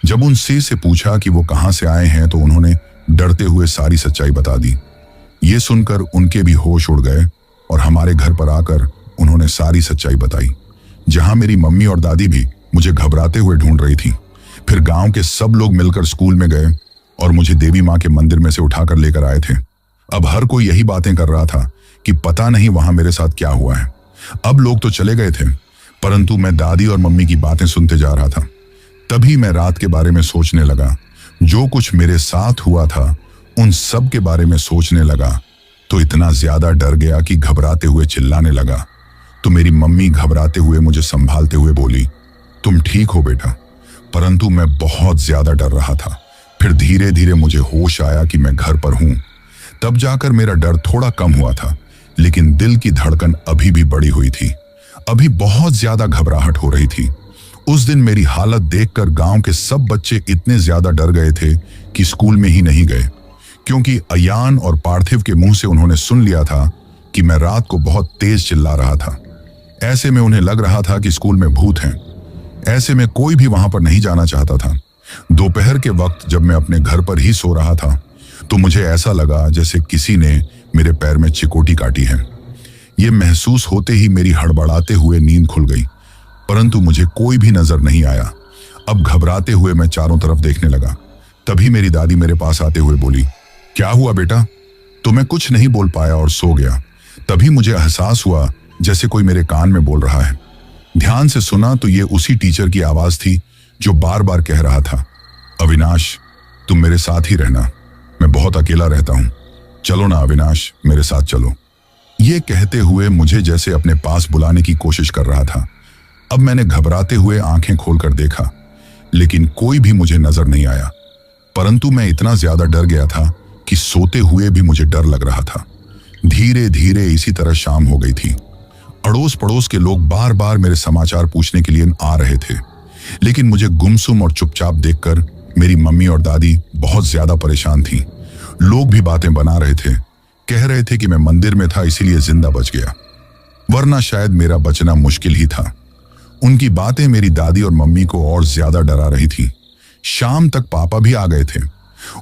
Speaker 1: जब उनसे से पूछा कि वो कहां से आए हैं तो उन्होंने डरते हुए सारी सच्चाई बता दी। ये सुनकर उनके भी होश उड़ गए और हमारे घर पर आकर उन्होंने सारी सच्चाई बताई, जहां मेरी मम्मी और दादी भी मुझे घबराते हुए ढूंढ रही थी। फिर गांव के सब लोग मिलकर स्कूल में गए और मुझे देवी माँ के मंदिर में से उठाकर लेकर आए थे। अब हर कोई यही बातें कर रहा था कि पता नहीं वहां मेरे साथ क्या हुआ है। अब लोग तो चले गए थे, परंतु मैं दादी और मम्मी की बातें सुनते जा रहा था। तभी मैं रात के बारे में सोचने लगा। जो कुछ मेरे साथ हुआ था उन सब के बारे में सोचने लगा तो इतना ज्यादा डर गया कि घबराते हुए चिल्लाने लगा। तो मेरी मम्मी घबराते हुए मुझे संभालते हुए बोली, तुम ठीक हो बेटा? परंतु मैं बहुत ज्यादा डर रहा था। फिर धीरे धीरे मुझे होश आया कि मैं घर पर हूं। तब जाकर मेरा डर थोड़ा कम हुआ था, लेकिन दिल की धड़कन अभी भी बढ़ी हुई थी। अभी बहुत ज्यादा घबराहट हो रही थी। उस दिन मेरी हालत देखकर गांव के सब बच्चे इतने ज्यादा डर गए थे कि स्कूल में ही नहीं गए, क्योंकि अयान और पार्थिव के मुंह से उन्होंने सुन लिया था कि मैं रात को बहुत तेज चिल्ला रहा था। ऐसे में उन्हें लग रहा था कि स्कूल में भूत हैं। ऐसे में कोई भी वहां पर नहीं जाना चाहता था। दोपहर के वक्त जब मैं अपने घर पर ही सो रहा था तो मुझे ऐसा लगा जैसे किसी ने मेरे पैर में चिकोटी काटी है। ये महसूस होते ही मेरी हड़बड़ाते हुए नींद खुल गई, परंतु मुझे कोई भी नजर नहीं आया। अब घबराते हुए मैं चारों तरफ देखने लगा। तभी मेरी दादी मेरे पास आते हुए बोली, क्या हुआ बेटा? तो मैं कुछ नहीं बोल पाया और सो गया। तभी मुझे एहसास हुआ जैसे कोई मेरे कान में बोल रहा है। ध्यान से सुना तो ये उसी टीचर की आवाज थी जो बार बार कह रहा था, अविनाश तुम मेरे साथ ही रहना, मैं बहुत अकेला रहता हूं, चलो ना अविनाश मेरे साथ चलो। ये कहते हुए मुझे जैसे अपने पास बुलाने की कोशिश कर रहा था। अब मैंने घबराते हुए आंखें खोलकर देखा, लेकिन कोई भी मुझे नजर नहीं आया। परंतु मैं इतना ज्यादा डर गया था कि सोते हुए भी मुझे डर लग रहा था। धीरे धीरे इसी तरह शाम हो गई थी। अड़ोस पड़ोस के लोग बार बार मेरे समाचार पूछने के लिए आ रहे थे, लेकिन मुझे गुमसुम और चुपचाप देखकर मेरी मम्मी और दादी बहुत ज्यादा परेशान थीं। लोग भी बातें बना रहे थे, कह रहे थे कि मैं मंदिर में था इसीलिए जिंदा बच गया, वरना शायद मेरा बचना मुश्किल ही था। उनकी बातें मेरी दादी और मम्मी को और ज्यादा डरा रही थी। शाम तक पापा भी आ गए थे।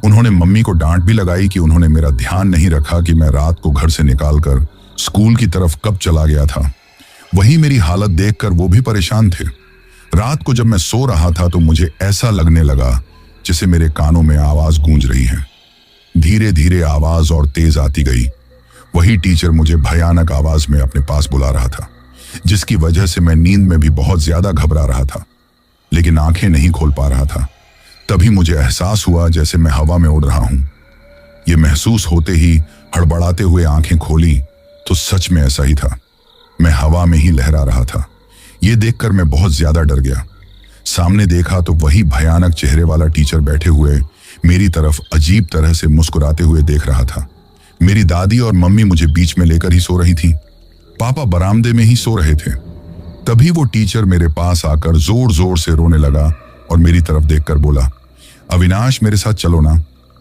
Speaker 1: उन्होंने मम्मी को डांट भी लगाई कि उन्होंने मेरा ध्यान नहीं रखा कि मैं रात को घर से निकालकर स्कूल की तरफ कब चला गया था। वहीं मेरी हालत देखकर वो भी परेशान थे। रात को जब मैं सो रहा था तो मुझे ऐसा लगने लगा जैसे मेरे कानों में आवाज गूंज रही है। धीरे धीरे आवाज और तेज आती गई। वही टीचर मुझे भयानक आवाज में अपने पास बुला रहा था, जिसकी वजह से मैं नींद में भी बहुत ज्यादा घबरा रहा था, लेकिन आंखें नहीं खोल पा रहा था। तभी मुझे एहसास हुआ जैसे मैं हवा में उड़ रहा हूं। ये महसूस होते ही हड़बड़ाते हुए आंखें खोली तो सच में ऐसा ही था। मैं हवा में ही लहरा रहा था। ये देखकर मैं बहुत ज्यादा डर गया। सामने देखा तो वही भयानक चेहरे वाला टीचर बैठे हुए मेरी तरफ अजीब तरह से मुस्कुराते हुए देख रहा था। मेरी दादी और मम्मी मुझे बीच में लेकर ही सो रही थी। पापा बरामदे में ही सो रहे थे। तभी वो टीचर मेरे पास आकर जोर जोर से रोने लगा और मेरी तरफ देखकर बोला, अविनाश मेरे साथ चलो ना,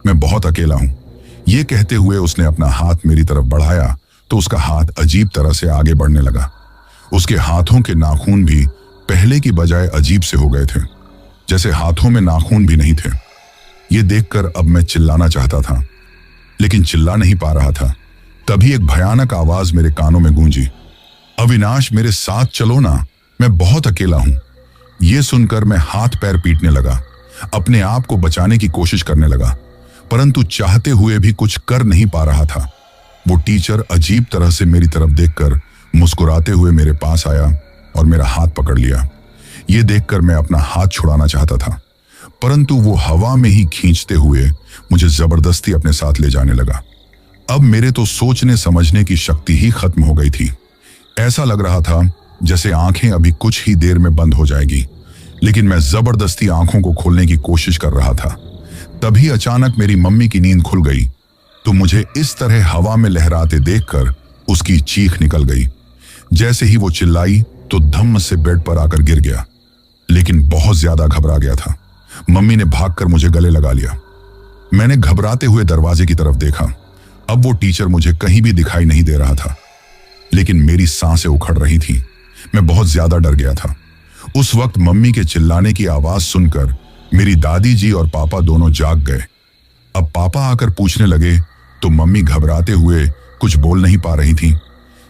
Speaker 1: मैं बहुत अकेला हूं। ये कहते हुए उसने अपना हाथ मेरी तरफ बढ़ाया तो उसका हाथ अजीब तरह से आगे बढ़ने लगा। उसके हाथों के नाखून भी पहले की बजाय अजीब से हो गए थे, जैसे हाथों में नाखून भी नहीं थे। ये देखकर अब मैं चिल्लाना चाहता था, लेकिन चिल्ला नहीं पा रहा था। तभी एक भयानक आवाज मेरे कानों में गूंजी, अविनाश मेरे साथ चलो ना, मैं बहुत अकेला हूं। यह सुनकर मैं हाथ पैर पीटने लगा, अपने आप को बचाने की कोशिश करने लगा, परंतु चाहते हुए भी कुछ कर नहीं पा रहा था। वो टीचर अजीब तरह से मेरी तरफ देखकर मुस्कुराते हुए मेरे पास आया और मेरा हाथ पकड़ लिया। ये देखकर मैं अपना हाथ छुड़ाना चाहता था, परंतु वो हवा में ही खींचते हुए मुझे जबरदस्ती अपने साथ ले जाने लगा। अब मेरे तो सोचने समझने की शक्ति ही खत्म हो गई थी। ऐसा लग रहा था जैसे आंखें अभी कुछ ही देर में बंद हो जाएगी, लेकिन मैं जबरदस्ती आंखों को खोलने की कोशिश कर रहा था। तभी अचानक मेरी मम्मी की नींद खुल गई तो मुझे इस तरह हवा में लहराते देखकर उसकी चीख निकल गई। जैसे ही वो चिल्लाई तो धम्म से बेड पर आकर गिर गया, लेकिन बहुत ज्यादा घबरा गया था। मम्मी ने भागकर मुझे गले लगा लिया। मैंने घबराते हुए दरवाजे की तरफ देखा। अब वो टीचर मुझे कहीं भी दिखाई नहीं दे रहा था, लेकिन मेरी सांसें उखड़ रही थीं। मैं बहुत ज्यादा डर गया था। उस वक्त मम्मी के चिल्लाने की आवाज सुनकर मेरी दादी जी और पापा दोनों जाग गए। अब पापा आकर पूछने लगे तो मम्मी घबराते हुए कुछ बोल नहीं पा रही थी।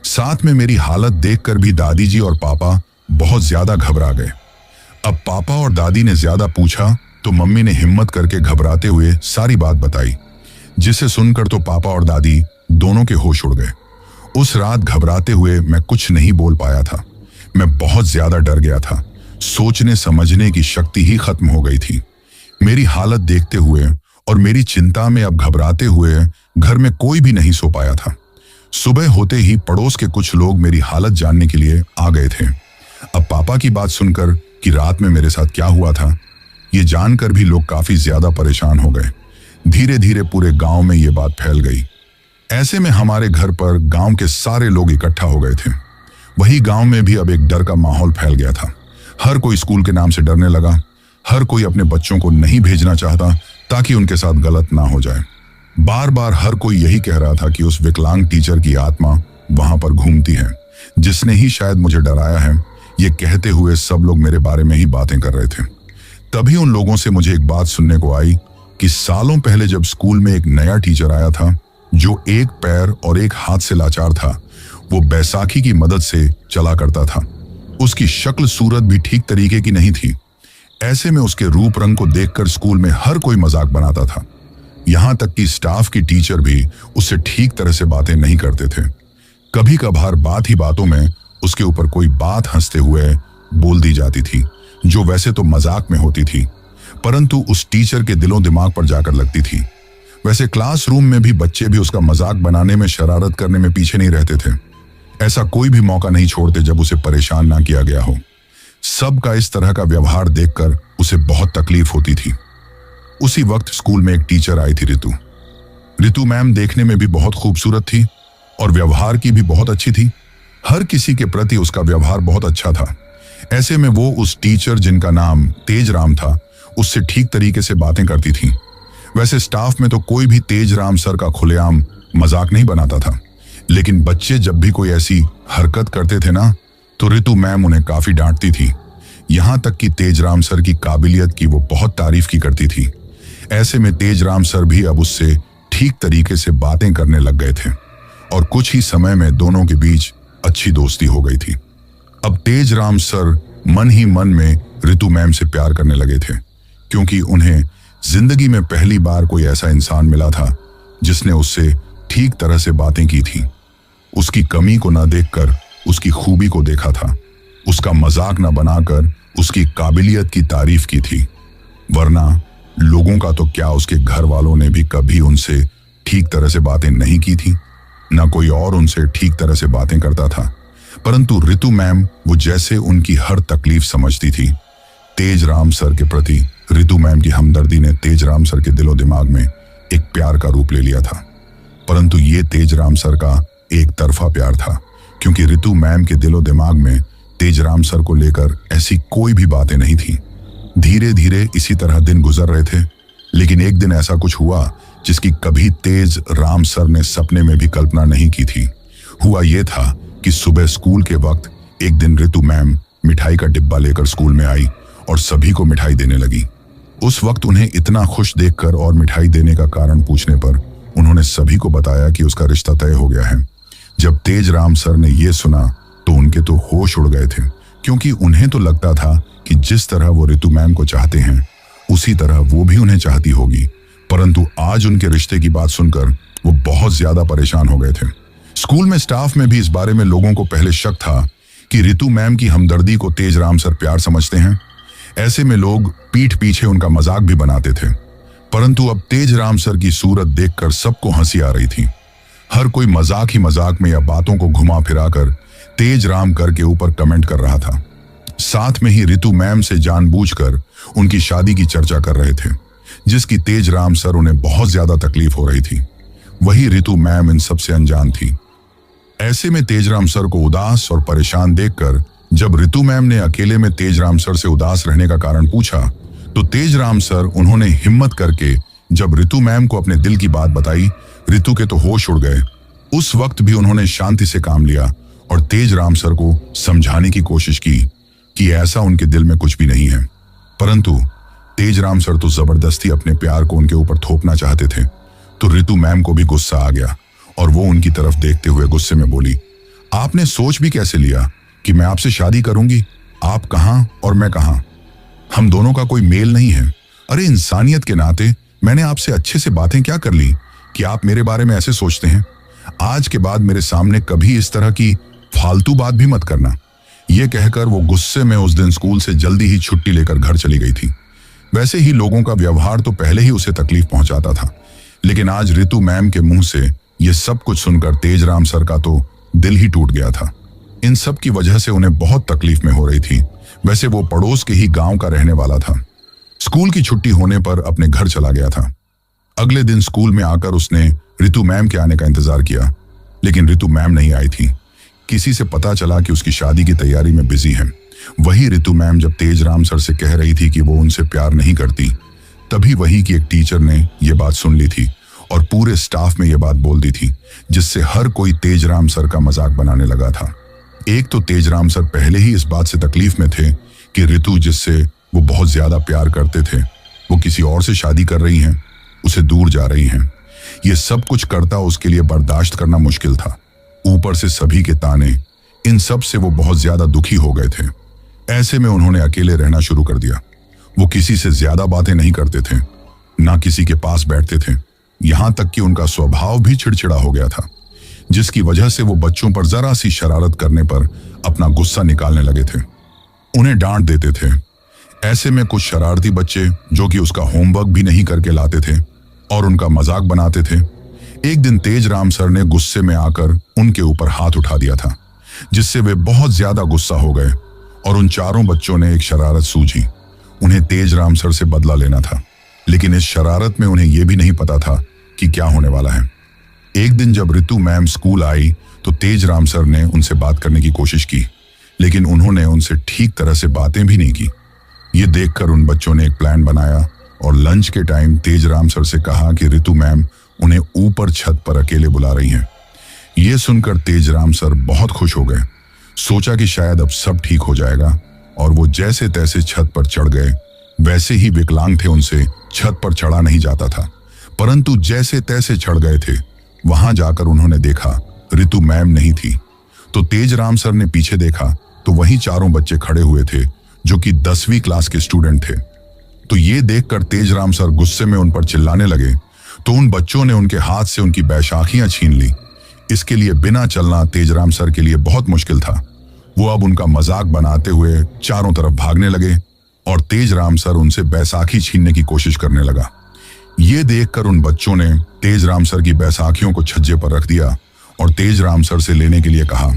Speaker 1: साथ में मेरी हालत देखकर भी दादी जी और पापा बहुत ज्यादा घबरा गए। अब पापा और दादी ने ज्यादा पूछा तो मम्मी ने हिम्मत करके घबराते हुए सारी बात बताई, जिसे सुनकर तो पापा और दादी दोनों के होश उड़ गए। उस रात घबराते हुए मैं कुछ नहीं बोल पाया था। मैं बहुत ज्यादा डर गया था। सोचने समझने की शक्ति ही खत्म हो गई थी। मेरी हालत देखते हुए और मेरी चिंता में अब घबराते हुए घर में कोई भी नहीं सो पाया था। सुबह होते ही पड़ोस के कुछ लोग मेरी हालत जानने के लिए आ गए थे। अब पापा की बात सुनकर कि रात में मेरे साथ क्या हुआ था, ये जानकर भी लोग काफी ज्यादा परेशान हो गए। धीरे धीरे पूरे गांव में ये बात फैल गई। ऐसे में हमारे घर पर गांव के सारे लोग इकट्ठा हो गए थे। वही गांव में भी अब एक डर का माहौल फैल गया था। हर कोई स्कूल के नाम से डरने लगा। हर कोई अपने बच्चों को नहीं भेजना चाहता ताकि उनके साथ गलत ना हो जाए। बार बार हर कोई यही कह रहा था कि उस विकलांग टीचर की आत्मा वहां पर घूमती है, जिसने ही शायद मुझे डराया है। ये कहते हुए सब लोग मेरे बारे में ही बातें कर रहे थे। तभी उन लोगों से मुझे एक बात सुनने को आई कि सालों पहले जब स्कूल में एक नया टीचर आया था जो एक पैर और एक हाथ से लाचार था, वो बैसाखी की मदद से चला करता था। उसकी शक्ल सूरत भी ठीक तरीके की नहीं थी। ऐसे में उसके रूप रंग को देखकर स्कूल में हर कोई मजाक बनाता था। यहां तक कि स्टाफ की टीचर भी उससे ठीक तरह से बातें नहीं करते थे। कभी कभार बात ही बातों में उसके ऊपर कोई बात हंसते हुए बोल दी जाती थी, जो वैसे तो मजाक में होती थी, परंतु उस टीचर के दिलों दिमाग पर जाकर लगती थी। वैसे क्लासरूम में भी बच्चे भी उसका मजाक बनाने में, शरारत करने में पीछे नहीं रहते थे। ऐसा कोई भी मौका नहीं छोड़ते जब उसे परेशान ना किया गया हो। सबका इस तरह का व्यवहार देखकर उसे बहुत तकलीफ होती थी। उसी वक्त स्कूल में एक टीचर आई थी, रितु। रितु मैम देखने में भी बहुत खूबसूरत थी और व्यवहार की भी बहुत अच्छी थी। हर किसी के प्रति उसका व्यवहार बहुत अच्छा था। ऐसे में वो उस टीचर जिनका नाम तेजराम था, उससे ठीक तरीके से बातें करती थी। वैसे स्टाफ में तो कोई भी तेजराम सर का खुलेआम मजाक नहीं बनाता था, लेकिन बच्चे जब भी कोई ऐसी हरकत करते थे ना, तो रितु मैम उन्हें काफी डांटती थी। यहां तक कि तेजराम सर की काबिलियत की वो बहुत तारीफ की करती थी। ऐसे में तेजराम सर भी अब उससे ठीक तरीके से बातें करने लग गए थे और कुछ ही समय में दोनों के बीच अच्छी दोस्ती हो गई थी। अब तेजराम सर मन ही मन में रितु मैम से प्यार करने लगे थे, क्योंकि उन्हें जिंदगी में पहली बार कोई ऐसा इंसान मिला था जिसने उससे ठीक तरह से बातें की थी। उसकी कमी को ना देखकर उसकी खूबी को देखा था। उसका मजाक ना बनाकर उसकी काबिलियत की तारीफ की थी। वरना लोगों का तो क्या, उसके घर वालों ने भी कभी उनसे ठीक तरह से बातें नहीं की थी, ना कोई और उनसे ठीक तरह से बातें करता था। परंतु रितु मैम वो जैसे उनकी हर तकलीफ समझती थी। तेजराम सर के प्रति रितु मैम की हमदर्दी ने तेजराम सर के दिलो दिमाग में एक प्यार का रूप ले लिया था। परंतु ये तेजराम सर का एक तरफा प्यार था, क्योंकि रितु मैम के दिलो दिमाग में तेजराम सर को लेकर ऐसी कोई भी बातें नहीं थी। धीरे धीरे इसी तरह दिन गुजर रहे थे, लेकिन एक दिन ऐसा कुछ हुआ जिसकी कभी तेज राम सर ने सपने में भी कल्पना नहीं की थी। हुआ यह था कि सुबह स्कूल के वक्त एक दिन रितु मैम मिठाई का डिब्बा लेकर स्कूल में आई और सभी को मिठाई देने लगी। उस वक्त उन्हें इतना खुश देखकर और मिठाई देने का कारण पूछने पर उन्होंने सभी को बताया कि उसका रिश्ता तय हो गया है। जब तेजराम सर ने यह सुना तो उनके तो होश उड़ गए थे, क्योंकि उन्हें तो लगता था कि जिस तरह वो रितु मैम को चाहते हैं उसी तरह वो भी उन्हें चाहती होगी। परंतु आज उनके रिश्ते की बात सुनकर वो बहुत ज्यादा परेशान हो गए थे। स्कूल में, स्टाफ में भी इस बारे में लोगों को पहले शक था कि रितु मैम की हमदर्दी को तेजराम सर प्यार समझते हैं। ऐसे में लोग पीठ पीछे उनका मजाक भी बनाते थे। परंतु अब तेजराम सर की सूरत देखकर सबको हंसी आ रही थी। हर कोई मजाक ही मजाक में या बातों को घुमा फिराकर तेजराम कर के ऊपर कमेंट कर रहा था। साथ में ही रितु मैम से जानबूझकर उनकी शादी की चर्चा कर रहे थे, जिसकी तेजराम सर उन्हें बहुत ज्यादा तकलीफ हो रही थी। वही रितु मैम इन सबसे अनजान थी। ऐसे में तेजराम सर को उदास और परेशान देखकर जब रितु मैम ने अकेले में तेजराम सर से उदास रहने का कारण पूछा, तो तेजराम सर उन्होंने हिम्मत करके जब रितु मैम को अपने दिल की बात बताई, रितु के तो होश उड़ गए। उस वक्त भी उन्होंने शांति से काम लिया और तेजराम सर को समझाने की कोशिश की कि ऐसा उनके दिल में कुछ भी नहीं है। परंतु तेजराम सर तो जबरदस्ती अपने प्यार को उनके ऊपर थोपना चाहते थे। तो रितु मैम को भी गुस्सा आ गया और वो उनकी तरफ देखते हुए गुस्से में बोली, आपने सोच भी कैसे लिया कि मैं आपसे शादी करूंगी? आप कहां और मैं कहां? हम दोनों का कोई मेल नहीं है। अरे इंसानियत के नाते मैंने आपसे अच्छे से बातें क्या कर ली कि आप मेरे बारे में ऐसे सोचते हैं? आज के बाद मेरे सामने कभी इस तरह की फालतू बात भी मत करना। यह कहकर वो गुस्से में उस दिन स्कूल से जल्दी ही छुट्टी लेकर घर चली गई थी। वैसे ही लोगों का व्यवहार तो पहले ही उसे तकलीफ पहुंचाता था, लेकिन आज रितु मैम के मुंह से ये सब कुछ सुनकर तेजराम सर का तो दिल ही टूट गया था। इन सब की वजह से उन्हें बहुत तकलीफ में हो रही थी। वैसे वो पड़ोस के ही गांव का रहने वाला था। स्कूल की छुट्टी होने पर अपने घर चला गया था। अगले दिन स्कूल में आकर उसने रितु मैम के आने का इंतजार किया, लेकिन रितु मैम नहीं आई थी। किसी से पता चला कि उसकी शादी की तैयारी में बिजी है। वही रितु मैम जब तेजराम सर से कह रही थी कि वो उनसे प्यार नहीं करती, तभी वही की एक टीचर ने ये बात सुन ली थी और पूरे स्टाफ में ये बात बोल दी थी, जिससे हर कोई तेजराम सर का मजाक बनाने लगा था। एक तो तेजराम सर पहले ही इस बात से तकलीफ में थे कि रितु, जिससे वो बहुत ज्यादा प्यार करते थे, वो किसी और से शादी कर रही हैं, उसे दूर जा रही हैं। ये सब कुछ करता उसके लिए बर्दाश्त करना मुश्किल था। ऊपर से सभी के ताने, इन सब से वो बहुत ज्यादा दुखी हो गए थे। ऐसे में उन्होंने अकेले रहना शुरू कर दिया। वो किसी से ज्यादा बातें नहीं करते थे, ना किसी के पास बैठते थे। यहां तक कि उनका स्वभाव भी चिड़चिड़ा हो गया था, जिसकी वजह से वो बच्चों पर जरा सी शरारत करने पर अपना गुस्सा निकालने लगे थे, उन्हें डांट देते थे। ऐसे में कुछ शरारती बच्चे जो कि उसका होमवर्क भी नहीं करके लाते थे और उनका मजाक बनाते थे। एक दिन तेजराम सर ने गुस्से में आकर उनके ऊपर हाथ उठा दिया था, जिससे वे बहुत ज्यादा गुस्सा हो गए और उन चारों बच्चों ने एक शरारत सूझी। उन्हें तेजराम सर से बदला लेना था, लेकिन इस शरारत में उन्हें यह भी नहीं पता था कि क्या होने वाला है। एक दिन जब रितु मैम स्कूल आई तो तेजराम सर ने उनसे बात करने की कोशिश की, लेकिन उन्होंने उनसे ठीक तरह से बातें भी नहीं की। ये देखकर उन बच्चों ने एक प्लान बनाया और लंच के टाइम तेजराम सर से कहा कि रितु मैम उन्हें ऊपर छत पर अकेले बुला रही हैं। ये सुनकर तेजराम सर बहुत खुश हो गए। सोचा कि शायद अब सब ठीक हो जाएगा, और वो जैसे तैसे छत पर चढ़ गए। वैसे ही विकलांग थे, उनसे छत पर चढ़ा नहीं जाता था, परंतु जैसे तैसे चढ़ गए थे। वहां जाकर उन्होंने देखा रितु मैम नहीं थी। तो तेजराम सर ने पीछे देखा तो वही चारों बच्चे खड़े हुए थे, जो कि 10वीं क्लास के स्टूडेंट थे। तो ये देखकर तेजराम सर गुस्से में उन पर चिल्लाने लगे, तो उन बच्चों ने उनके हाथ से उनकी बैसाखियां छीन ली। इसके लिए बिना चलना तेजराम सर के लिए बहुत मुश्किल था। वो अब उनका मजाक बनाते हुए चारों तरफ भागने लगे और तेजराम सर उनसे बैसाखी छीनने की कोशिश करने लगा। ये देखकर उन बच्चों ने तेजराम सर की बैसाखियों को छज्जे पर रख दिया और तेजराम सर से लेने के लिए कहा।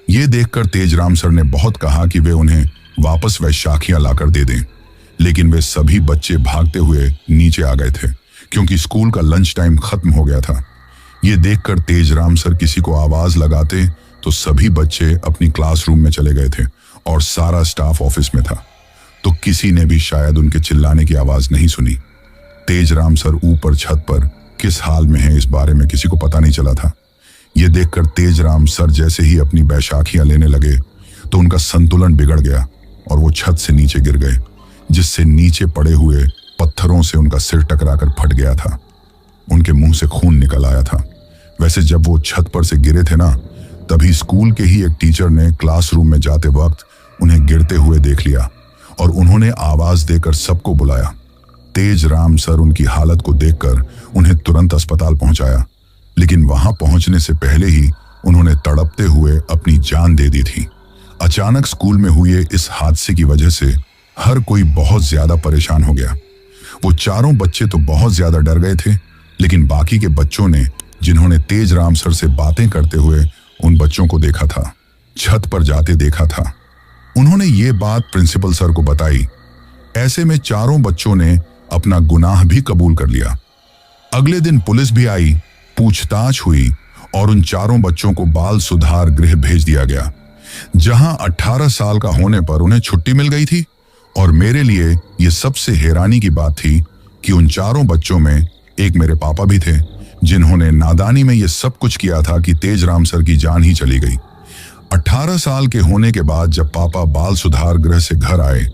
Speaker 1: ये देखकर तेजराम सर ने बहुत कहा कि वे उन्हें वापस बैसाखियां लाकर दे दें, लेकिन वे सभी बच्चे भागते हुए नीचे आ गए थे, क्योंकि स्कूल का लंच टाइम खत्म हो गया था। ये देखकर तेजराम सर किसी को आवाज लगाते तो सभी बच्चे अपनी क्लासरूम में चले गए थे और सारा स्टाफ ऑफिस में था। तो किसी ने भी शायद उनके चिल्लाने की आवाज नहीं सुनी। तेजराम सर ऊपर छत पर किस हाल में है, इस बारे में किसी को पता नहीं चला था। यह देखकर तेजराम सर जैसे ही अपनी बैसाखियां लेने लगे तो उनका संतुलन बिगड़ गया और वो छत से नीचे गिर गए, जिससे नीचे पड़े हुए पत्थरों से उनका सिर टकराकर फट गया था। उनके मुंह से खून निकल आया था। वैसे जब वो छत पर से गिरे थे ना, तभी स्कूल के ही एक टीचर ने क्लासरूम में जाते वक्त उन्हें गिरते हुए देख लिया और उन्होंने आवाज देकर सबको बुलाया। तेजराम सर उनकी हालत को देखकर उन्हें तुरंत अस्पताल पहुंचाया, लेकिन वहां पहुंचने से पहले ही उन्होंने तड़पते हुए अपनी जान दे दी थी। अचानक स्कूल में हुए इस हादसे की वजह से हर कोई बहुत ज्यादा परेशान हो गया। वो चारों बच्चे तो बहुत ज्यादा डर गए थे, लेकिन बाकी के बच्चों ने, जिन्होंने तेजराम सर से बातें करते हुए उन बच्चों को देखा था, छत पर जाते देखा था, उन्होंने ये बात प्रिंसिपल सर को बताई। ऐसे में चारों बच्चों ने अपना गुनाह भी कबूल कर लिया। अगले दिन पुलिस भी आई, पूछताछ हुई और उन चारों बच्चों को बाल सुधार गृह भेज दिया गया, जहां 18 साल का होने पर उन्हें छुट्टी मिल गई थी। और मेरे लिए ये सबसे हैरानी की बात थी कि उन चारों बच्चों में एक मेरे पापा भी थे, जिन्होंने नादानी में ये सब कुछ किया था कि तेजराम सर की जान ही चली गई। 18 साल के होने के बाद जब पापा बाल सुधार गृह से घर आए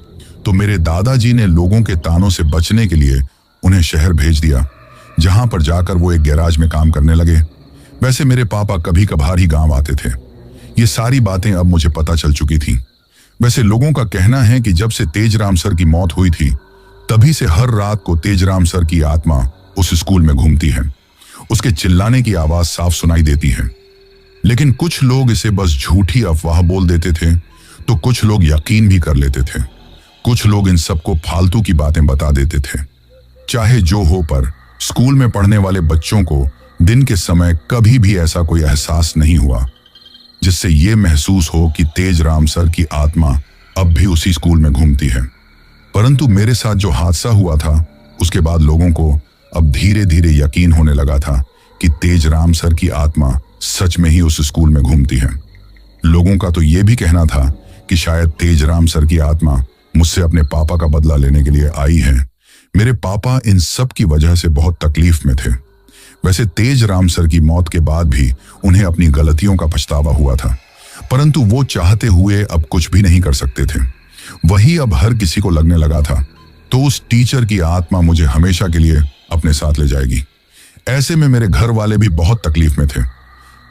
Speaker 1: तो मेरे दादाजी ने लोगों के तानों से बचने के लिए उन्हें शहर भेज दिया, जहां पर जाकर वो एक गैराज में काम करने लगे। वैसे मेरे पापा कभी कभार ही गांव आते थे। ये सारी बातें अब मुझे पता चल चुकी थी। वैसे लोगों का कहना है कि जब से तेजराम सर की मौत हुई थी तभी से हर रात को तेजराम सर की आत्मा उस स्कूल में घूमती है। उसके चिल्लाने की आवाज साफ सुनाई देती है। लेकिन कुछ लोग इसे बस झूठी अफवाह बोल देते थे तो कुछ लोग यकीन भी कर लेते थे। कुछ लोग इन सबको फालतू की बातें बता देते थे। चाहे जो हो, पर स्कूल में पढ़ने वाले बच्चों को दिन के समय कभी भी ऐसा कोई एहसास नहीं हुआ जिससे यह महसूस हो कि तेजराम सर की आत्मा अब भी उसी स्कूल में घूमती है। परंतु मेरे साथ जो हादसा हुआ था उसके बाद लोगों को अब धीरे धीरे यकीन होने लगा था कि तेजराम सर की आत्मा सच में ही उस स्कूल में घूमती है। लोगों का तो यह भी कहना था कि शायद तेजराम सर की आत्मा मुझसे अपने पापा का बदला लेने के लिए आई है। मेरे पापा इन सब की वजह से बहुत तकलीफ में थे। वैसे तेजराम सर की मौत के बाद भी उन्हें अपनी गलतियों का पछतावा हुआ था, परंतु वो चाहते हुए अब कुछ भी नहीं कर सकते थे। वही अब हर किसी को लगने लगा था तो उस टीचर की आत्मा मुझे हमेशा के लिए अपने साथ ले जाएगी। ऐसे में मेरे घर वाले भी बहुत तकलीफ में थे।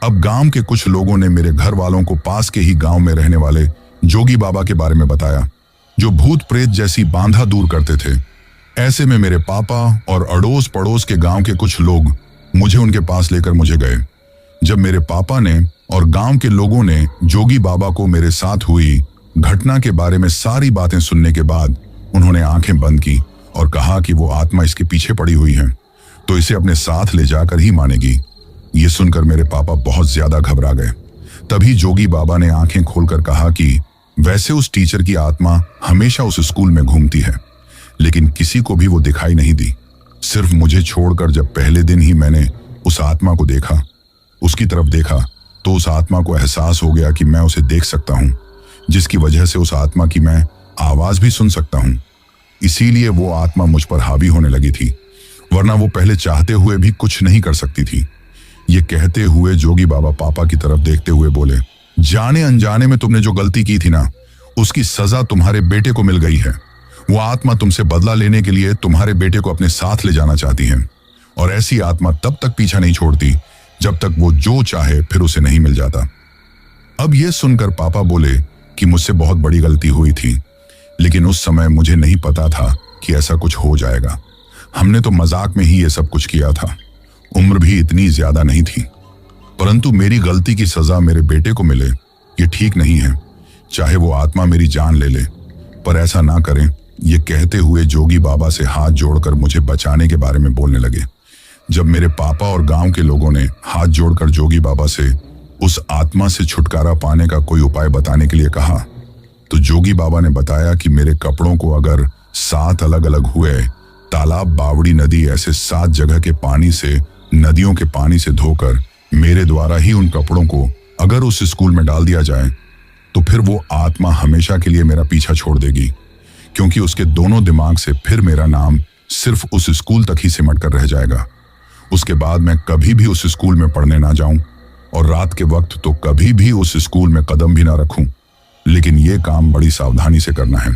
Speaker 1: अब गांव के कुछ लोगों ने मेरे घर वालों को पास के ही गांव में रहने वाले जोगी बाबा के बारे में बताया, जो भूत प्रेत जैसी बांधा दूर करते थे। ऐसे में मेरे पापा और अड़ोस पड़ोस के गांव के कुछ लोग मुझे उनके पास लेकर मुझे गए। जब मेरे पापा ने और गांव के लोगों ने जोगी बाबा को मेरे साथ हुई घटना के बारे में सारी बातें सुनने के बाद उन्होंने आंखें बंद की और कहा कि वो आत्मा इसके पीछे पड़ी हुई है तो इसे अपने साथ ले जाकर ही मानेगी। ये सुनकर मेरे पापा बहुत ज्यादा घबरा गए। तभी जोगी बाबा ने आंखें खोलकर कहा कि वैसे उस टीचर की आत्मा हमेशा उस स्कूल में घूमती है, लेकिन किसी को भी वो दिखाई नहीं दी। सिर्फ मुझे छोड़कर जब पहले दिन ही मैंने उस आत्मा को देखा, उसकी तरफ देखा, तो उस आत्मा को एहसास हो गया कि मैं उसे देख सकता हूं, जिसकी वजह से उस आत्मा की मैं आवाज भी सुन सकता हूं। इसीलिए वो आत्मा मुझ पर हावी होने लगी थी, वरना वो पहले चाहते हुए भी कुछ नहीं कर सकती थी। ये कहते हुए जोगी बाबा पापा की तरफ देखते हुए बोले, जाने अनजाने में तुमने जो गलती की थी ना, उसकी सजा तुम्हारे बेटे को मिल गई है। वो आत्मा तुमसे बदला लेने के लिए तुम्हारे बेटे को अपने साथ ले जाना चाहती है, और ऐसी आत्मा तब तक पीछा नहीं छोड़ती जब तक वो जो चाहे फिर उसे नहीं मिल जाता। अब ये सुनकर पापा बोले कि मुझसे बहुत बड़ी गलती हुई थी, लेकिन उस समय मुझे नहीं पता था कि ऐसा कुछ हो जाएगा। हमने तो मजाक में ही ये सब कुछ किया था, उम्र भी इतनी ज्यादा नहीं थी। परंतु मेरी गलती की सजा मेरे बेटे को मिले ये ठीक नहीं है, चाहे वो आत्मा मेरी जान ले ले, पर ऐसा ना करें। ये कहते हुए जोगी बाबा से हाथ जोड़कर मुझे बचाने के बारे में बोलने लगे। जब मेरे पापा और गांव के लोगों ने हाथ जोड़कर जोगी बाबा से उस आत्मा से छुटकारा पाने का कोई उपाय बताने के लिए कहा, तो जोगी बाबा ने बताया कि मेरे कपड़ों को अगर 7 अलग अलग हुए तालाब, बावड़ी, नदी, ऐसे 7 जगह के पानी से, नदियों के पानी से धोकर मेरे द्वारा ही उन कपड़ों को अगर उस स्कूल में डाल दिया जाए तो फिर वो आत्मा हमेशा के लिए मेरा पीछा छोड़ देगी, क्योंकि उसके दोनों दिमाग से फिर मेरा नाम सिर्फ उस स्कूल तक ही सिमट कर रह जाएगा। उसके बाद मैं कभी भी उस स्कूल में पढ़ने ना जाऊं और रात के वक्त तो कभी भी उस स्कूल में कदम भी ना रखूं। लेकिन ये काम बड़ी सावधानी से करना है,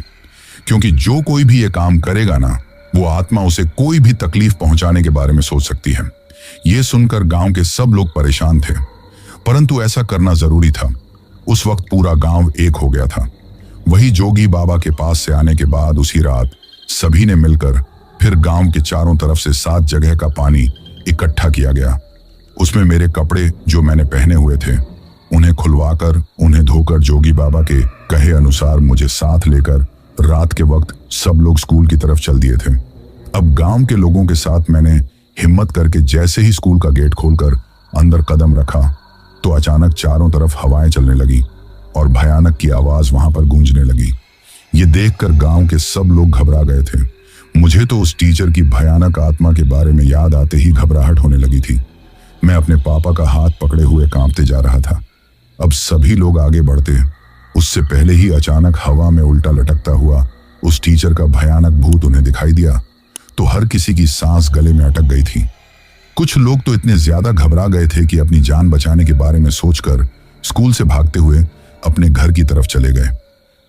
Speaker 1: क्योंकि जो कोई भी ये काम करेगा ना, वो आत्मा उसे कोई भी तकलीफ पहुंचाने के बारे में सोच सकती है। ये सुनकर गांव के सब लोग परेशान थे, परंतु ऐसा करना जरूरी था। उस वक्त पूरा गांव एक हो गया था। वही जोगी बाबा के पास से आने के बाद उसी रात सभी ने मिलकर फिर गांव के चारों तरफ से 7 जगह का पानी इकट्ठा किया गया। उसमें मेरे कपड़े जो मैंने पहने हुए थे उन्हें खुलवाकर, उन्हें धोकर जोगी बाबा के कहे अनुसार मुझे साथ लेकर रात के वक्त सब लोग स्कूल की तरफ चल दिए थे। अब गांव के लोगों के साथ मैंने हिम्मत करके जैसे ही स्कूल का गेट खोलकर अंदर कदम रखा तो अचानक चारों तरफ हवाएं चलने लगी और भयानक की आवाज वहां पर गूंजने लगी। ये देखकर गांव के सब लोग घबरा गए थे। मुझे तो उस टीचर की भयानक आत्मा के बारे में याद आते ही घबराहट होने लगी थी। मैं अपने पापा का हाथ पकड़े हुए कांपते जा रहा था। अब सभी लोग आगे बढ़ते, उससे पहले ही अचानक हवा में उल्टा लटकता हुआ उस टीचर का भयानक भूत उन्हें दिखाई दिया। तो हर किसी की सांस गले में अटक गई थी। कुछ लोग तो इतने ज्यादा घबरा गए थे कि अपनी जान बचाने के बारे में सोचकर स्कूल से भागते हुए अपने घर की तरफ चले गए।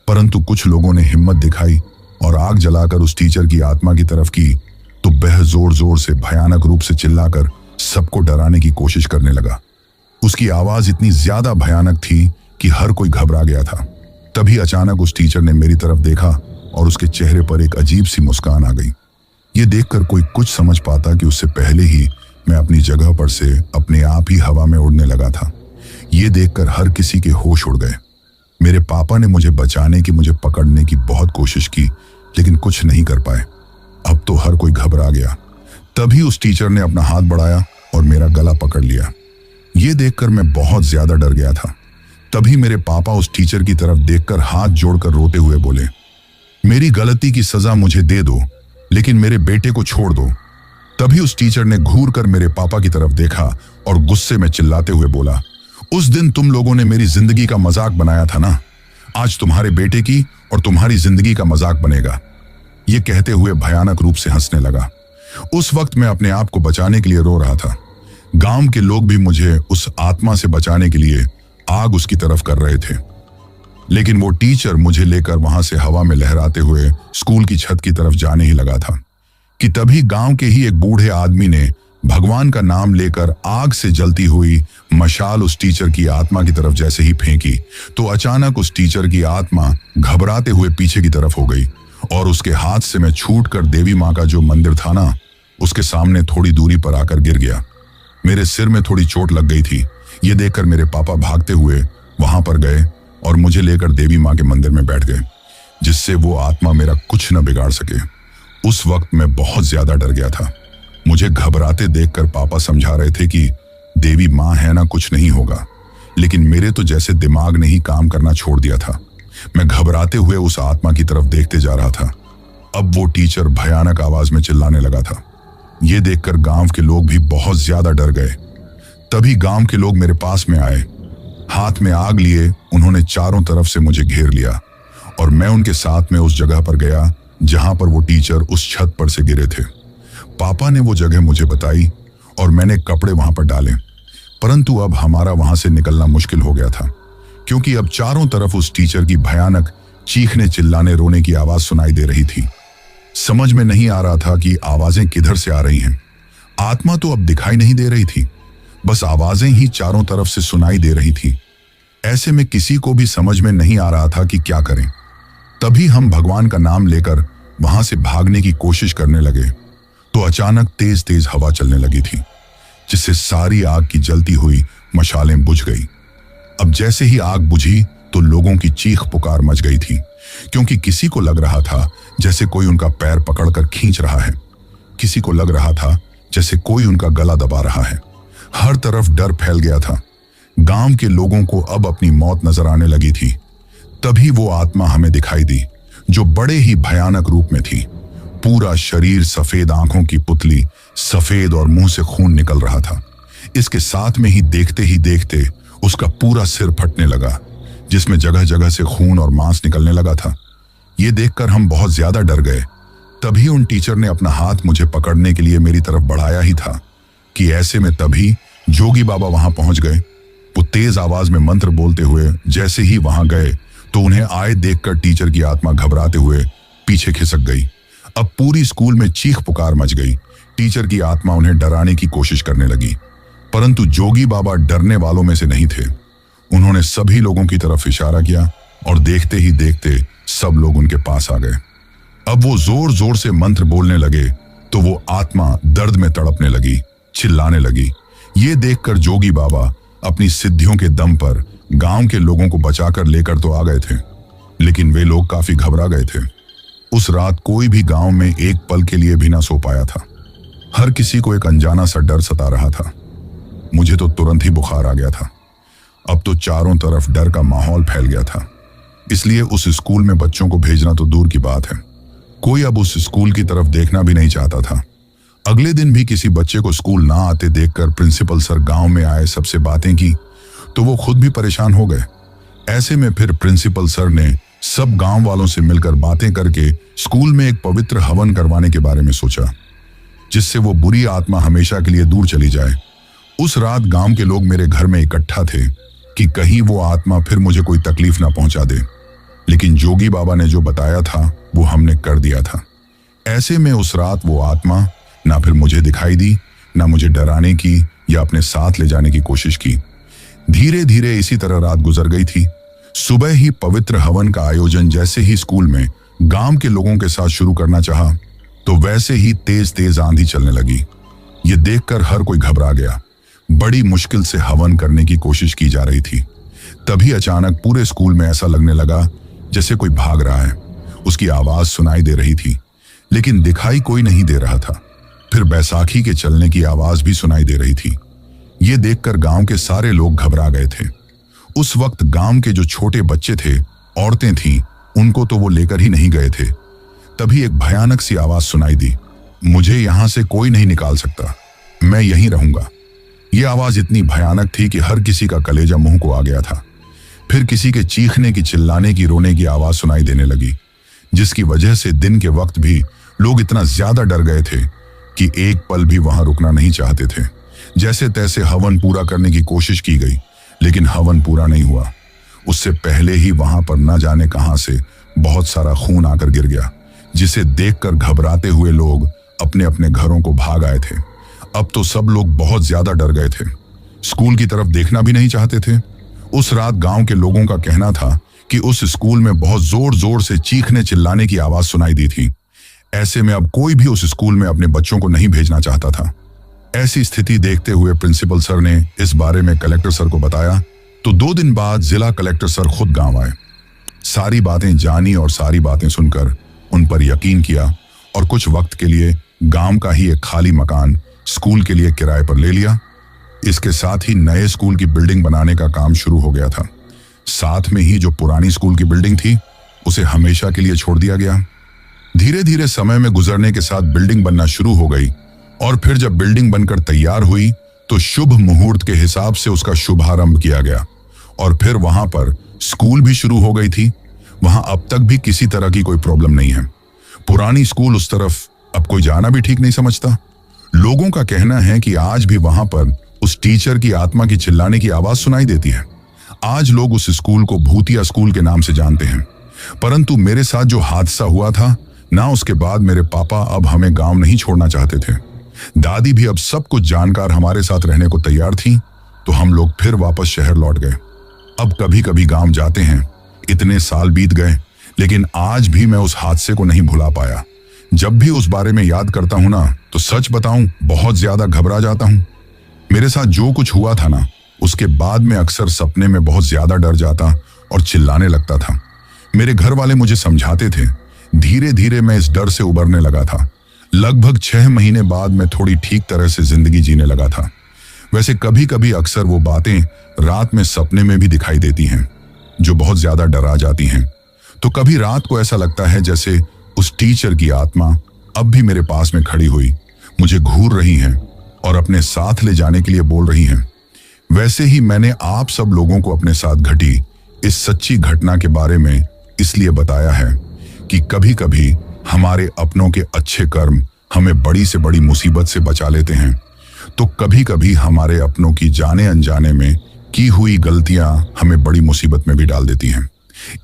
Speaker 1: परंतु कुछ लोगों ने हिम्मत दिखाई और आग जलाकर उस टीचर की आत्मा की तरफ की, तो वह जोर जोर से भयानक रूप से चिल्लाकर सबको डराने की कोशिश करने लगा। उसकी आवाज इतनी ज्यादा भयानक थी कि हर कोई घबरा गया था। तभी अचानक उस टीचर ने मेरी तरफ देखा और उसके चेहरे पर एक अजीब सी मुस्कान आ गई। ये देखकर कोई कुछ समझ पाता कि उससे पहले ही मैं अपनी जगह पर से अपने आप ही हवा में उड़ने लगा था। ये देखकर हर किसी के होश उड़ गए। मेरे पापा ने मुझे बचाने की, मुझे पकड़ने की बहुत कोशिश की, लेकिन कुछ नहीं कर पाए। अब तो हर कोई घबरा गया। तभी उस टीचर ने अपना हाथ बढ़ाया और मेरा गला पकड़ लिया। ये देखकर मैं बहुत ज्यादा डर गया था। तभी मेरे पापा उस टीचर की तरफ देखकर हाथ जोड़कर रोते हुए बोले, मेरी गलती की सजा मुझे दे दो, लेकिन मेरे बेटे को छोड़ दो। तभी उस टीचर ने घूर कर मेरे पापा की तरफ देखा और गुस्से में चिल्लाते हुए बोला, उस दिन तुम लोगों ने मेरी जिंदगी का मजाक बनाया था ना, आज तुम्हारे बेटे की और तुम्हारी जिंदगी का मजाक बनेगा। ये कहते हुए भयानक रूप से हंसने लगा। उस वक्त मैं अपने आप को बचाने के लिए रो रहा था। गांव के लोग भी मुझे उस आत्मा से बचाने के लिए आग उसकी तरफ कर रहे थे, लेकिन वो टीचर मुझे लेकर वहां से हवा में लहराते हुए स्कूल की छत की तरफ जाने ही लगा था कि तभी गांव के ही एक बूढ़े आदमी ने भगवान का नाम लेकर आग से जलती हुई मशाल उस टीचर की आत्मा की तरफ जैसे ही फेंकी, तो अचानक उस टीचर की आत्मा घबराते हुए पीछे की तरफ हो गई और उसके हाथ से मैं छूटकर देवी माँ का जो मंदिर था ना, उसके सामने थोड़ी दूरी पर आकर गिर गया। मेरे सिर में थोड़ी चोट लग गई थी। ये देखकर मेरे पापा भागते हुए वहां पर गए और मुझे लेकर देवी माँ के मंदिर में बैठ गए, जिससे वो आत्मा मेरा कुछ न बिगाड़ सके। उस वक्त मैं बहुत ज्यादा डर गया था। मुझे घबराते देखकर पापा समझा रहे थे कि देवी माँ है ना, कुछ नहीं होगा, लेकिन मेरे तो जैसे दिमाग ने ही काम करना छोड़ दिया था। मैं घबराते हुए उस आत्मा की तरफ देखते जा रहा था। अब वो टीचर भयानक आवाज में चिल्लाने लगा था। ये देखकर गांव के लोग भी बहुत ज्यादा डर गए। तभी गांव के लोग मेरे पास में आए, हाथ में आग लिए। उन्होंने चारों तरफ से मुझे घेर लिया और मैं उनके साथ में उस जगह पर गया जहां पर वो टीचर उस छत पर से गिरे थे। पापा ने वो जगह मुझे बताई और मैंने कपड़े वहां पर डाले, परंतु अब हमारा वहां से निकलना मुश्किल हो गया था, क्योंकि अब चारों तरफ उस टीचर की भयानक चीखने, चिल्लाने, रोने की आवाज सुनाई दे रही थी। समझ में नहीं आ रहा था कि आवाजें किधर से आ रही हैं। आत्मा तो अब दिखाई नहीं दे रही थी, बस आवाजें ही चारों तरफ से सुनाई दे रही थी। ऐसे में किसी को भी समझ में नहीं आ रहा था कि क्या करें। तभी हम भगवान का नाम लेकर वहां से भागने की कोशिश करने लगे, तो अचानक तेज तेज हवा चलने लगी थी, जिससे सारी आग की जलती हुई मशालें बुझ गई। अब जैसे ही आग बुझी तो लोगों की चीख पुकार मच गई थी, क्योंकि किसी को लग रहा था जैसे कोई उनका पैर पकड़कर खींच रहा है, किसी को लग रहा था जैसे कोई उनका गला दबा रहा है। हर तरफ डर फैल गया था। गांव के लोगों को अब अपनी मौत नजर आने लगी थी। तभी वो आत्मा हमें दिखाई दी, जो बड़े ही भयानक रूप में थी। पूरा शरीर सफेद, आंखों की पुतली सफेद और मुंह से खून निकल रहा था। इसके साथ में ही देखते उसका पूरा सिर फटने लगा, जिसमें जगह जगह से खून और मांस निकलने लगा था। ये देखकर हम बहुत ज्यादा डर गए। तभी उन टीचर ने अपना हाथ मुझे पकड़ने के लिए मेरी तरफ बढ़ाया ही था कि ऐसे में तभी जोगी बाबा वहां पहुंच गए। वो तेज आवाज में मंत्र बोलते हुए जैसे ही वहां गए तो उन्हें आए देखकर टीचर की आत्मा घबराते हुए पीछे खिसक गई। अब पूरी स्कूल में चीख पुकार मच गई। टीचर की आत्मा उन्हें डराने की कोशिश करने लगी, परंतु जोगी बाबा डरने वालों में से नहीं थे। उन्होंने सभी लोगों की तरफ इशारा किया और देखते ही देखते सब लोग उनके पास आ गए। अब वो जोर जोर से मंत्र बोलने लगे तो वो आत्मा दर्द में तड़पने लगी, चिल्लाने लगी। ये देखकर जोगी बाबा अपनी सिद्धियों के दम पर गांव के लोगों को बचाकर लेकर तो आ गए थे, लेकिन वे लोग काफी घबरा गए थे। उस रात कोई भी गांव में एक पल के लिए भी ना सो पाया था। हर किसी को एक अनजाना सा डर सता रहा था। मुझे तो तुरंत ही बुखार आ गया था। अब तो चारों तरफ डर का माहौल फैल गया था, इसलिए उस स्कूल में बच्चों को भेजना तो दूर की बात है, कोई अब उस स्कूल की तरफ देखना भी नहीं चाहता था। अगले दिन भी किसी बच्चे को स्कूल ना आते देखकर प्रिंसिपल सर गांव में आए, सबसे बातें की, तो वो खुद भी परेशान हो गए। ऐसे में फिर प्रिंसिपल सर ने सब गांव वालों से मिलकर बातें करके स्कूल में एक पवित्र हवन करवाने के बारे में सोचा, जिससे वो बुरी आत्मा हमेशा के लिए दूर चली जाए। उस रात गांव के लोग मेरे घर में इकट्ठा थे कि कहीं वो आत्मा फिर मुझे कोई तकलीफ ना पहुंचा दे। लेकिन जोगी बाबा ने जो बताया था वो हमने कर दिया था। ऐसे में उस रात वो आत्मा ना फिर मुझे दिखाई दी, ना मुझे डराने की या अपने साथ ले जाने की कोशिश की। धीरे धीरे इसी तरह रात गुजर गई थी। सुबह ही पवित्र हवन का आयोजन जैसे ही स्कूल में गांव के लोगों के साथ शुरू करना चाहा, तो वैसे ही तेज तेज आंधी चलने लगी। ये देखकर हर कोई घबरा गया। बड़ी मुश्किल से हवन करने की कोशिश की जा रही थी। तभी अचानक पूरे स्कूल में ऐसा लगने लगा जैसे कोई भाग रहा है। उसकी आवाज सुनाई दे रही थी, लेकिन दिखाई कोई नहीं दे रहा था। फिर बैसाखी के चलने की आवाज भी सुनाई दे रही थी। ये देखकर गांव के सारे लोग घबरा गए थे। उस वक्त गांव के जो छोटे बच्चे थे, औरतें थीं, उनको तो वो लेकर ही नहीं गए थे। तभी एक भयानक सी आवाज सुनाई दी, मुझे यहां से कोई नहीं निकाल सकता, मैं यहीं रहूंगा। यह आवाज इतनी भयानक थी कि हर किसी का कलेजा मुंह को आ गया था। फिर किसी के चीखने की, चिल्लाने की, रोने की आवाज सुनाई देने लगी, जिसकी वजह से दिन के वक्त भी लोग इतना ज्यादा डर गए थे कि एक पल भी वहां रुकना नहीं चाहते थे। जैसे तैसे हवन पूरा करने की कोशिश की गई, लेकिन हवन पूरा नहीं हुआ। उससे पहले ही वहां पर न जाने कहां से बहुत सारा खून आकर गिर गया, जिसे देखकर घबराते हुए लोग अपने अपने घरों को भाग आए थे। अब तो सब लोग बहुत ज्यादा डर गए थे, स्कूल की तरफ देखना भी नहीं चाहते थे। उस रात गांव के लोगों का कहना था कि उस स्कूल में बहुत जोर जोर से चीखने चिल्लाने की आवाज सुनाई दी थी। ऐसे में अब कोई भी उस स्कूल में अपने बच्चों को नहीं भेजना चाहता था। ऐसी स्थिति देखते हुए प्रिंसिपल सर ने इस बारे में कलेक्टर सर को बताया, तो 2 दिन बाद जिला कलेक्टर सर खुद गांव आए। सारी बातें जानी और सारी बातें सुनकर उन पर यकीन किया और कुछ वक्त के लिए गांव का ही एक खाली मकान स्कूल के लिए किराए पर ले लिया। इसके साथ ही नए स्कूल की बिल्डिंग बनाने का काम शुरू हो गया था। साथ में ही जो पुरानी स्कूल की बिल्डिंग थी उसे हमेशा के लिए छोड़ दिया गया। धीरे धीरे समय में गुजरने के साथ बिल्डिंग बनना शुरू हो गई और फिर जब बिल्डिंग बनकर तैयार हुई तो शुभ मुहूर्त के हिसाब से उसका शुभारंभ किया गया और फिर वहां पर स्कूल भी शुरू हो गई थी। वहां अब तक भी किसी तरह की कोई प्रॉब्लम नहीं है। पुरानी स्कूल उस तरफ अब कोई जाना भी ठीक नहीं समझता। लोगों का कहना है कि आज भी वहां पर उस टीचर की आत्मा की चिल्लाने की आवाज सुनाई देती है। आज लोग उस स्कूल को भूतिया स्कूल के नाम से जानते हैं। परंतु मेरे साथ जो हादसा हुआ था ना, उसके बाद मेरे पापा अब हमें गांव नहीं छोड़ना चाहते थे। दादी भी अब सब कुछ जानकर हमारे साथ रहने को तैयार थी, तो हम लोग फिर वापस शहर लौट गए। अब कभी कभी गांव जाते हैं। इतने साल बीत गए, लेकिन आज भी मैं उस हादसे को नहीं भुला पाया। जब भी उस बारे में याद करता हूं ना, तो सच बताऊं बहुत ज्यादा घबरा जाता हूं। मेरे साथ जो कुछ हुआ था ना, उसके बाद में अक्सर सपने में बहुत ज्यादा डर जाता और चिल्लाने लगता था। मेरे घर वाले मुझे समझाते थे। धीरे धीरे मैं इस डर से उबरने लगा था। लगभग 6 महीने बाद मैं थोड़ी ठीक तरह से जिंदगी जीने लगा था। वैसे कभी कभी अक्सर वो बातें रात में सपने में भी दिखाई देती हैं, जो बहुत ज्यादा डरा जाती हैं। तो कभी रात को ऐसा लगता है जैसे उस टीचर की आत्मा अब भी मेरे पास में खड़ी हुई मुझे घूर रही हैं और अपने साथ ले जाने के लिए बोल रही हैं। वैसे ही मैंने आप सब लोगों को अपने साथ घटी इस सच्ची घटना के बारे में इसलिए बताया है कि कभी कभी हमारे अपनों के अच्छे कर्म हमें बड़ी से बड़ी मुसीबत से बचा लेते हैं, तो कभी कभी हमारे अपनों की जाने अनजाने में की हुई गलतियां हमें बड़ी मुसीबत में भी डाल देती हैं।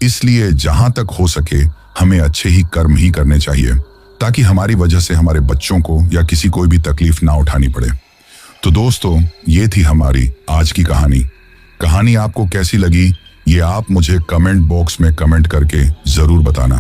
Speaker 1: इसलिए जहां तक हो सके हमें अच्छे ही कर्म ही करने चाहिए, ताकि हमारी वजह से हमारे बच्चों को या किसी कोई भी तकलीफ ना उठानी पड़े। तो दोस्तों, ये थी हमारी आज की कहानी। कहानी आपको कैसी लगी ये आप मुझे कमेंट बॉक्स में कमेंट करके जरूर बताना।